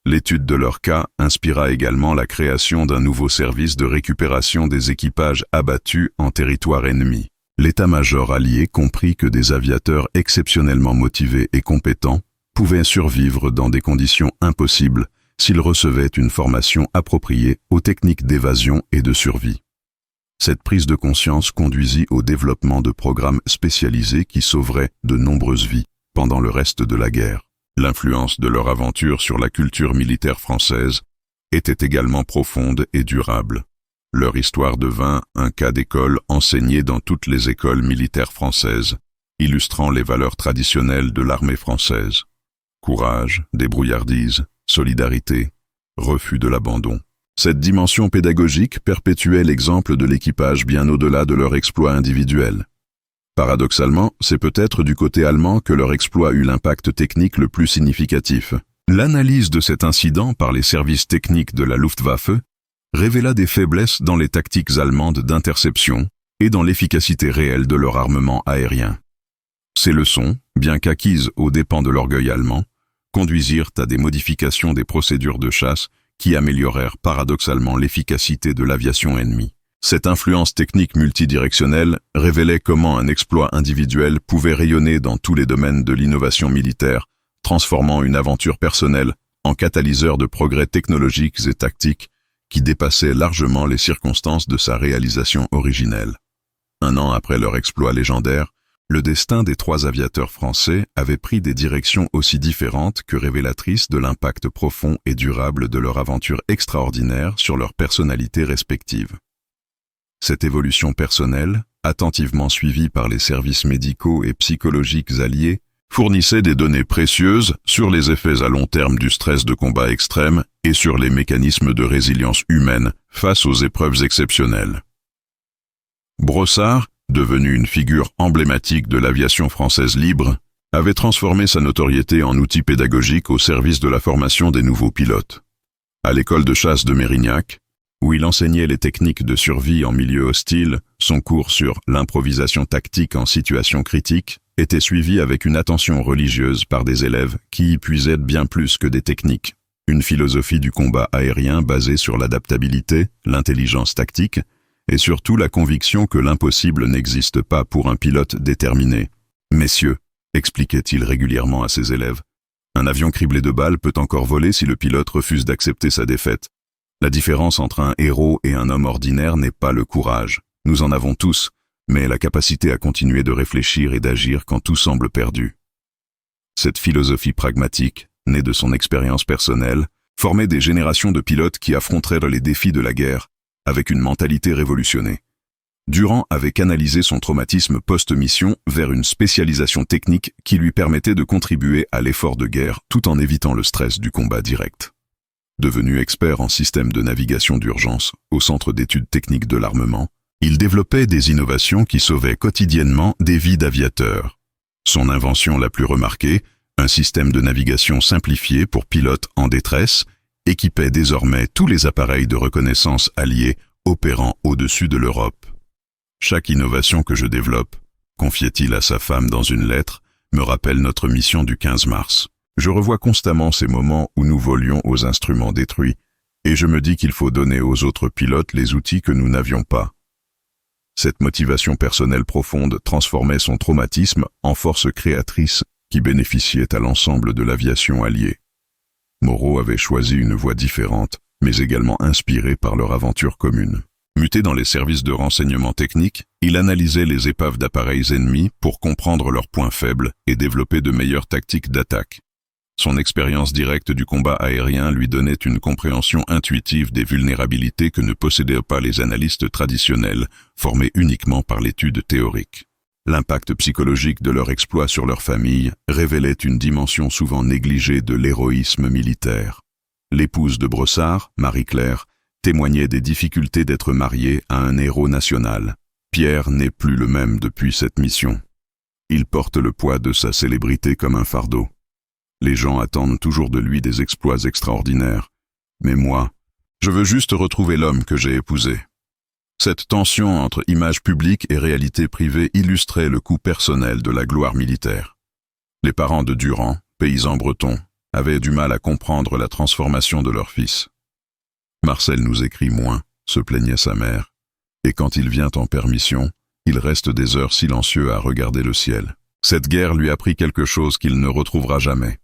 [SPEAKER 1] L'étude de leur cas inspira également la création d'un nouveau service de récupération des équipages abattus en territoire ennemi. L'état-major allié comprit que des aviateurs exceptionnellement motivés et compétents pouvaient survivre dans des conditions impossibles s'ils recevaient une formation appropriée aux techniques d'évasion et de survie. Cette prise de conscience conduisit au développement de programmes spécialisés qui sauveraient de nombreuses vies pendant le reste de la guerre. L'influence de leur aventure sur la culture militaire française était également profonde et durable. Leur histoire devint un cas d'école enseigné dans toutes les écoles militaires françaises, illustrant les valeurs traditionnelles de l'armée française. Courage, débrouillardise, solidarité, refus de l'abandon. Cette dimension pédagogique perpétuait l'exemple de l'équipage bien au-delà de leur exploit individuel. Paradoxalement, c'est peut-être du côté allemand que leur exploit eut l'impact technique le plus significatif. L'analyse de cet incident par les services techniques de la Luftwaffe révéla des faiblesses dans les tactiques allemandes d'interception et dans l'efficacité réelle de leur armement aérien. Ces leçons, bien qu'acquises aux dépens de l'orgueil allemand, conduisirent à des modifications des procédures de chasse qui améliorèrent paradoxalement l'efficacité de l'aviation ennemie. Cette influence technique multidirectionnelle révélait comment un exploit individuel pouvait rayonner dans tous les domaines de l'innovation militaire, transformant une aventure personnelle en catalyseur de progrès technologiques et tactiques qui dépassaient largement les circonstances de sa réalisation originelle. 1 an après leur exploit légendaire, le destin des 3 aviateurs français avait pris des directions aussi différentes que révélatrices de l'impact profond et durable de leur aventure extraordinaire sur leurs personnalités respectives. Cette évolution personnelle, attentivement suivie par les services médicaux et psychologiques alliés, fournissait des données précieuses sur les effets à long terme du stress de combat extrême et sur les mécanismes de résilience humaine face aux épreuves exceptionnelles. Brossard, devenu une figure emblématique de l'aviation française libre, avait transformé sa notoriété en outil pédagogique au service de la formation des nouveaux pilotes. À l'école de chasse de Mérignac, où il enseignait les techniques de survie en milieu hostile, son cours sur l'improvisation tactique en situation critique était suivi avec une attention religieuse par des élèves qui y puisaient bien plus que des techniques. Une philosophie du combat aérien basée sur l'adaptabilité, l'intelligence tactique, et surtout la conviction que l'impossible n'existe pas pour un pilote déterminé. « Messieurs », expliquait-il régulièrement à ses élèves, « un avion criblé de balles peut encore voler si le pilote refuse d'accepter sa défaite. La différence entre un héros et un homme ordinaire n'est pas le courage. Nous en avons tous, mais la capacité à continuer de réfléchir et d'agir quand tout semble perdu. » Cette philosophie pragmatique, née de son expérience personnelle, formait des générations de pilotes qui affronteraient les défis de la guerre avec une mentalité révolutionnée. Durand avait canalisé son traumatisme post-mission vers une spécialisation technique qui lui permettait de contribuer à l'effort de guerre tout en évitant le stress du combat direct. Devenu expert en système de navigation d'urgence au Centre d'études techniques de l'armement, il développait des innovations qui sauvaient quotidiennement des vies d'aviateurs. Son invention la plus remarquée, un système de navigation simplifié pour pilotes en détresse, équipait désormais tous les appareils de reconnaissance alliés opérant au-dessus de l'Europe. « Chaque innovation que je développe, confiait-il à sa femme dans une lettre, me rappelle notre mission du 15 mars. Je revois constamment ces moments où nous volions aux instruments détruits, et je me dis qu'il faut donner aux autres pilotes les outils que nous n'avions pas. » Cette motivation personnelle profonde transformait son traumatisme en force créatrice qui bénéficiait à l'ensemble de l'aviation alliée. Moreau avait choisi une voie différente, mais également inspirée par leur aventure commune. Muté dans les services de renseignement technique, il analysait les épaves d'appareils ennemis pour comprendre leurs points faibles et développer de meilleures tactiques d'attaque. Son expérience directe du combat aérien lui donnait une compréhension intuitive des vulnérabilités que ne possédaient pas les analystes traditionnels, formés uniquement par l'étude théorique. L'impact psychologique de leur exploit sur leur famille révélait une dimension souvent négligée de l'héroïsme militaire. L'épouse de Brossard, Marie-Claire, témoignait des difficultés d'être marié à un héros national. Pierre n'est plus le même depuis cette mission. Il porte le poids de sa célébrité comme un fardeau. Les gens attendent toujours de lui des exploits extraordinaires. Mais moi, je veux juste retrouver l'homme que j'ai épousé. Cette tension entre image publique et réalité privée illustrait le coût personnel de la gloire militaire. Les parents de Durand, paysans bretons, avaient du mal à comprendre la transformation de leur fils. Marcel nous écrit moins, se plaignait sa mère, et quand il vient en permission, il reste des heures silencieux à regarder le ciel. Cette guerre lui apprit quelque chose qu'il ne retrouvera jamais.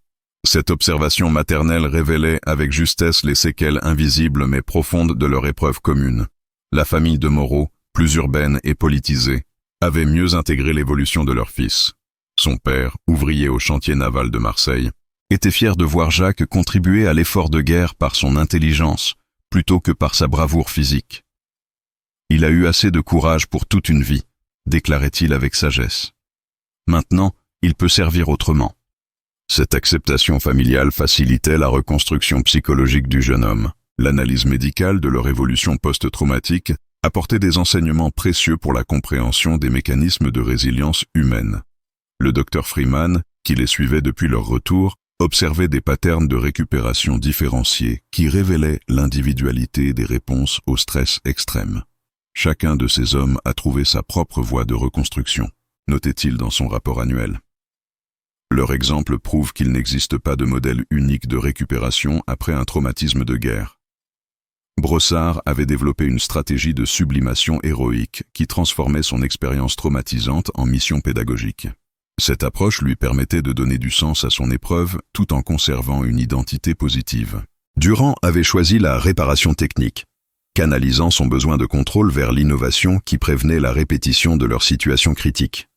[SPEAKER 1] Cette observation maternelle révélait avec justesse les séquelles invisibles mais profondes de leur épreuve commune. La famille de Moreau, plus urbaine et politisée, avait mieux intégré l'évolution de leur fils. Son père, ouvrier au chantier naval de Marseille, était fier de voir Jacques contribuer à l'effort de guerre par son intelligence, plutôt que par sa bravoure physique. Il a eu assez de courage pour toute une vie, déclarait-il avec sagesse. Maintenant, il peut servir autrement. Cette acceptation familiale facilitait la reconstruction psychologique du jeune homme. L'analyse médicale de leur évolution post-traumatique apportait des enseignements précieux pour la compréhension des mécanismes de résilience humaine. Le docteur Freeman, qui les suivait depuis leur retour, observait des patterns de récupération différenciés qui révélaient l'individualité des réponses au stress extrême. Chacun de ces hommes a trouvé sa propre voie de reconstruction, notait-il dans son rapport annuel. Leur exemple prouve qu'il n'existe pas de modèle unique de récupération après un traumatisme de guerre. Brossard avait développé une stratégie de sublimation héroïque qui transformait son expérience traumatisante en mission pédagogique. Cette approche lui permettait de donner du sens à son épreuve tout en conservant une identité positive. Durand avait choisi la réparation technique, canalisant son besoin de contrôle vers l'innovation qui prévenait la répétition de leur situation critique.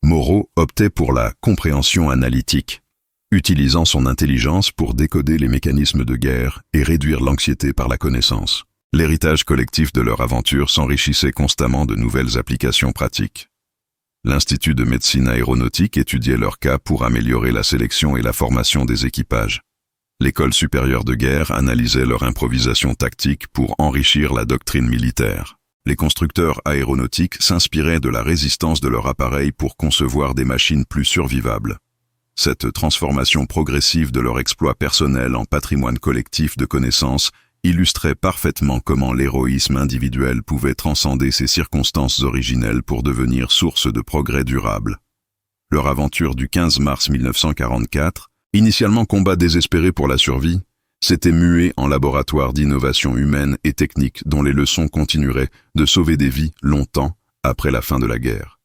[SPEAKER 1] Moreau optait pour la compréhension analytique, utilisant son intelligence pour décoder les mécanismes de guerre et réduire l'anxiété par la connaissance. L'héritage collectif de leur aventure s'enrichissait constamment de nouvelles applications pratiques. L'Institut de médecine aéronautique étudiait leur cas pour améliorer la sélection et la formation des équipages. L'École supérieure de guerre analysait leur improvisation tactique pour enrichir la doctrine militaire. Les constructeurs aéronautiques s'inspiraient de la résistance de leur appareil pour concevoir des machines plus survivables. Cette transformation progressive de leur exploit personnel en patrimoine collectif de connaissances illustrait parfaitement comment l'héroïsme individuel pouvait transcender ses circonstances originelles pour devenir source de progrès durable. Leur aventure du 15 mars 1944, initialement combat désespéré pour la survie, s'était muée en laboratoire d'innovation humaine et technique dont les leçons continueraient de sauver des vies longtemps après la fin de la guerre.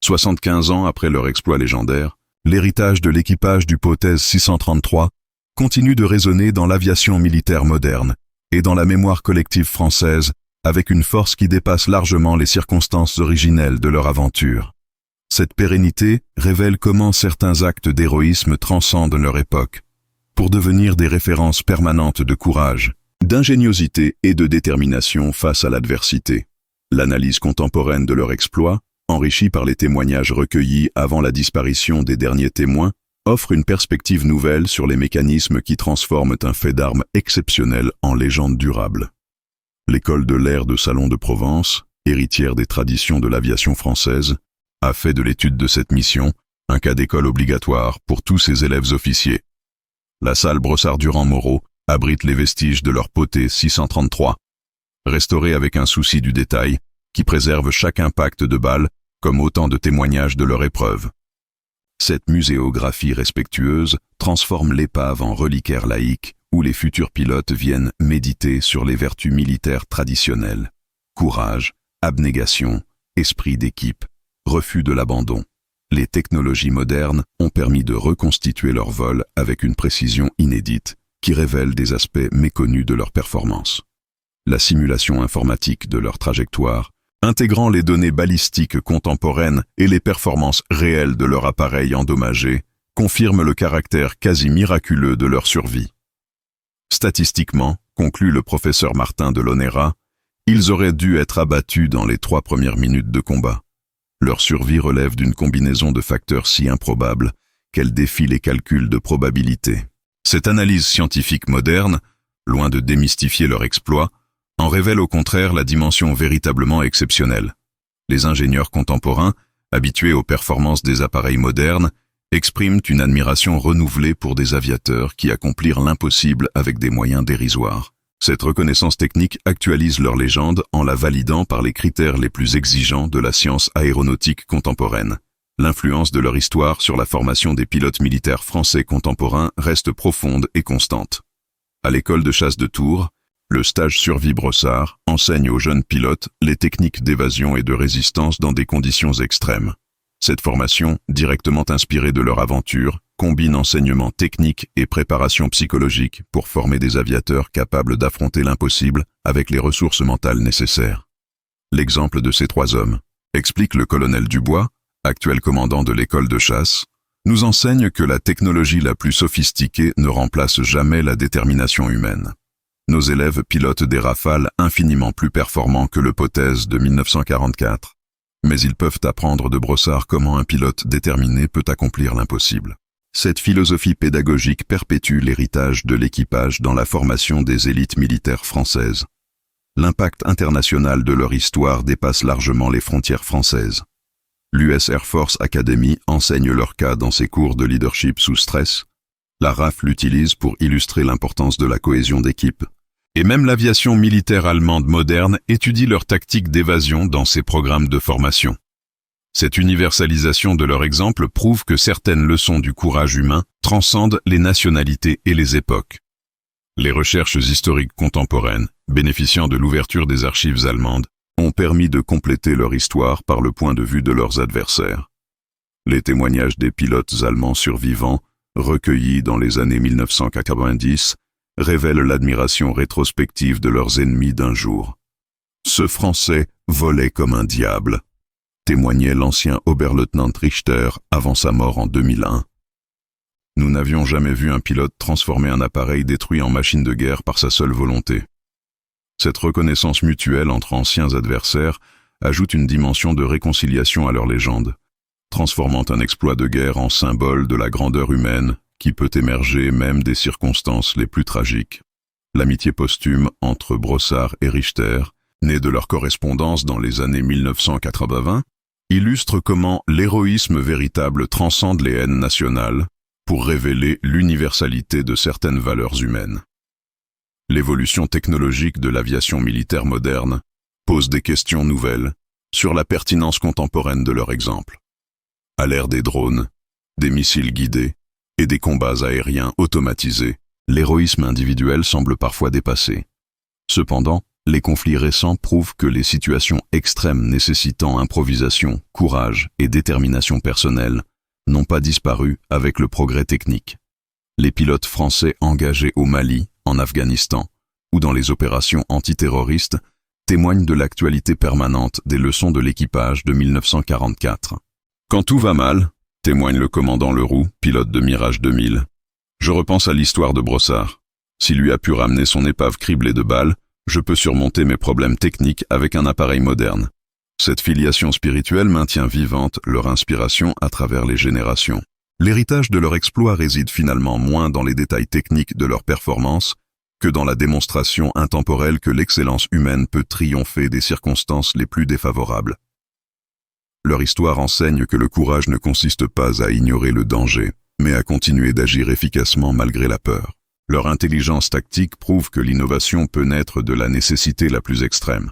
[SPEAKER 1] 75 ans après leur exploit légendaire, l'héritage de l'équipage du Potez 633 continue de résonner dans l'aviation militaire moderne et dans la mémoire collective française avec une force qui dépasse largement les circonstances originelles de leur aventure. Cette pérennité révèle comment certains actes d'héroïsme transcendent leur époque, pour devenir des références permanentes de courage, d'ingéniosité et de détermination face à l'adversité. L'analyse contemporaine de leur exploit, enrichie par les témoignages recueillis avant la disparition des derniers témoins, offre une perspective nouvelle sur les mécanismes qui transforment un fait d'armes exceptionnel en légende durable. L'École de l'air de Salon de Provence, héritière des traditions de l'aviation française, a fait de l'étude de cette mission un cas d'école obligatoire pour tous ses élèves officiers. La salle Brossard-Durand-Moreau abrite les vestiges de leur Potez 633, restaurés avec un souci du détail qui préserve chaque impact de balle comme autant de témoignages de leur épreuve. Cette muséographie respectueuse transforme l'épave en reliquaire laïque où les futurs pilotes viennent méditer sur les vertus militaires traditionnelles. Courage, abnégation, esprit d'équipe, refus de l'abandon. Les technologies modernes ont permis de reconstituer leur vol avec une précision inédite qui révèle des aspects méconnus de leur performance. La simulation informatique de leur trajectoire, intégrant les données balistiques contemporaines et les performances réelles de leur appareil endommagé, confirme le caractère quasi miraculeux de leur survie. Statistiquement, conclut le professeur Martin de l'ONERA, ils auraient dû être abattus dans les 3 premières minutes de combat. Leur survie relève d'une combinaison de facteurs si improbables qu'elle défie les calculs de probabilité. Cette analyse scientifique moderne, loin de démystifier leur exploit, en révèle au contraire la dimension véritablement exceptionnelle. Les ingénieurs contemporains, habitués aux performances des appareils modernes, expriment une admiration renouvelée pour des aviateurs qui accomplirent l'impossible avec des moyens dérisoires. Cette reconnaissance technique actualise leur légende en la validant par les critères les plus exigeants de la science aéronautique contemporaine. L'influence de leur histoire sur la formation des pilotes militaires français contemporains reste profonde et constante. À l'école de chasse de Tours, le stage survie Brossard enseigne aux jeunes pilotes les techniques d'évasion et de résistance dans des conditions extrêmes. Cette formation, directement inspirée de leur aventure, combine enseignement technique et préparation psychologique pour former des aviateurs capables d'affronter l'impossible avec les ressources mentales nécessaires. L'exemple de ces 3 hommes, explique le colonel Dubois, actuel commandant de l'école de chasse, nous enseigne que la technologie la plus sophistiquée ne remplace jamais la détermination humaine. Nos élèves pilotent des Rafales infiniment plus performants que le Potez de 1944, mais ils peuvent apprendre de Brossard comment un pilote déterminé peut accomplir l'impossible. Cette philosophie pédagogique perpétue l'héritage de l'équipage dans la formation des élites militaires françaises. L'impact international de leur histoire dépasse largement les frontières françaises. L'US Air Force Academy enseigne leur cas dans ses cours de leadership sous stress. La RAF l'utilise pour illustrer l'importance de la cohésion d'équipe. Et même l'aviation militaire allemande moderne étudie leurs tactiques d'évasion dans ses programmes de formation. Cette universalisation de leur exemple prouve que certaines leçons du courage humain transcendent les nationalités et les époques. Les recherches historiques contemporaines, bénéficiant de l'ouverture des archives allemandes, ont permis de compléter leur histoire par le point de vue de leurs adversaires. Les témoignages des pilotes allemands survivants, recueillis dans les années 1990, révèlent l'admiration rétrospective de leurs ennemis d'un jour. Ce Français volait comme un diable, témoignait l'ancien Oberleutnant Richter avant sa mort en 2001. Nous n'avions jamais vu un pilote transformer un appareil détruit en machine de guerre par sa seule volonté. Cette reconnaissance mutuelle entre anciens adversaires ajoute une dimension de réconciliation à leur légende, transformant un exploit de guerre en symbole de la grandeur humaine qui peut émerger même des circonstances les plus tragiques. L'amitié posthume entre Brossard et Richter, née de leur correspondance dans les années 1980, illustre comment l'héroïsme véritable transcende les haines nationales pour révéler l'universalité de certaines valeurs humaines. L'évolution technologique de l'aviation militaire moderne pose des questions nouvelles sur la pertinence contemporaine de leur exemple. À l'ère des drones, des missiles guidés et des combats aériens automatisés, l'héroïsme individuel semble parfois dépassé. Cependant, les conflits récents prouvent que les situations extrêmes nécessitant improvisation, courage et détermination personnelle n'ont pas disparu avec le progrès technique. Les pilotes français engagés au Mali, en Afghanistan ou dans les opérations antiterroristes témoignent de l'actualité permanente des leçons de l'équipage de 1944. Quand tout va mal, témoigne le commandant Leroux, pilote de Mirage 2000, je repense à l'histoire de Brossard. S'il lui a pu ramener son épave criblée de balles, je peux surmonter mes problèmes techniques avec un appareil moderne. Cette filiation spirituelle maintient vivante leur inspiration à travers les générations. L'héritage de leur exploit réside finalement moins dans les détails techniques de leur performance que dans la démonstration intemporelle que l'excellence humaine peut triompher des circonstances les plus défavorables. Leur histoire enseigne que le courage ne consiste pas à ignorer le danger, mais à continuer d'agir efficacement malgré la peur. Leur intelligence tactique prouve que l'innovation peut naître de la nécessité la plus extrême.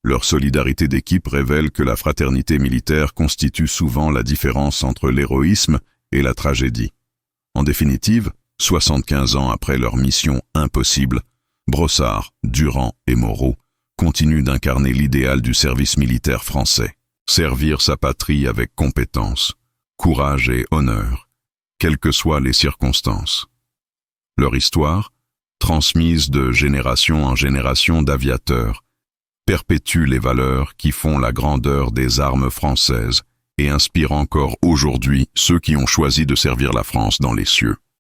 [SPEAKER 1] Leur solidarité d'équipe révèle que la fraternité militaire constitue souvent la différence entre l'héroïsme et la tragédie. En définitive, 75 ans après leur mission impossible, Brossard, Durand et Moreau continuent d'incarner l'idéal du service militaire français. Servir sa patrie avec compétence, courage et honneur, quelles que soient les circonstances. Leur histoire, transmise de génération en génération d'aviateurs, perpétue les valeurs qui font la grandeur des armes françaises et inspire encore aujourd'hui ceux qui ont choisi de servir la France dans les cieux.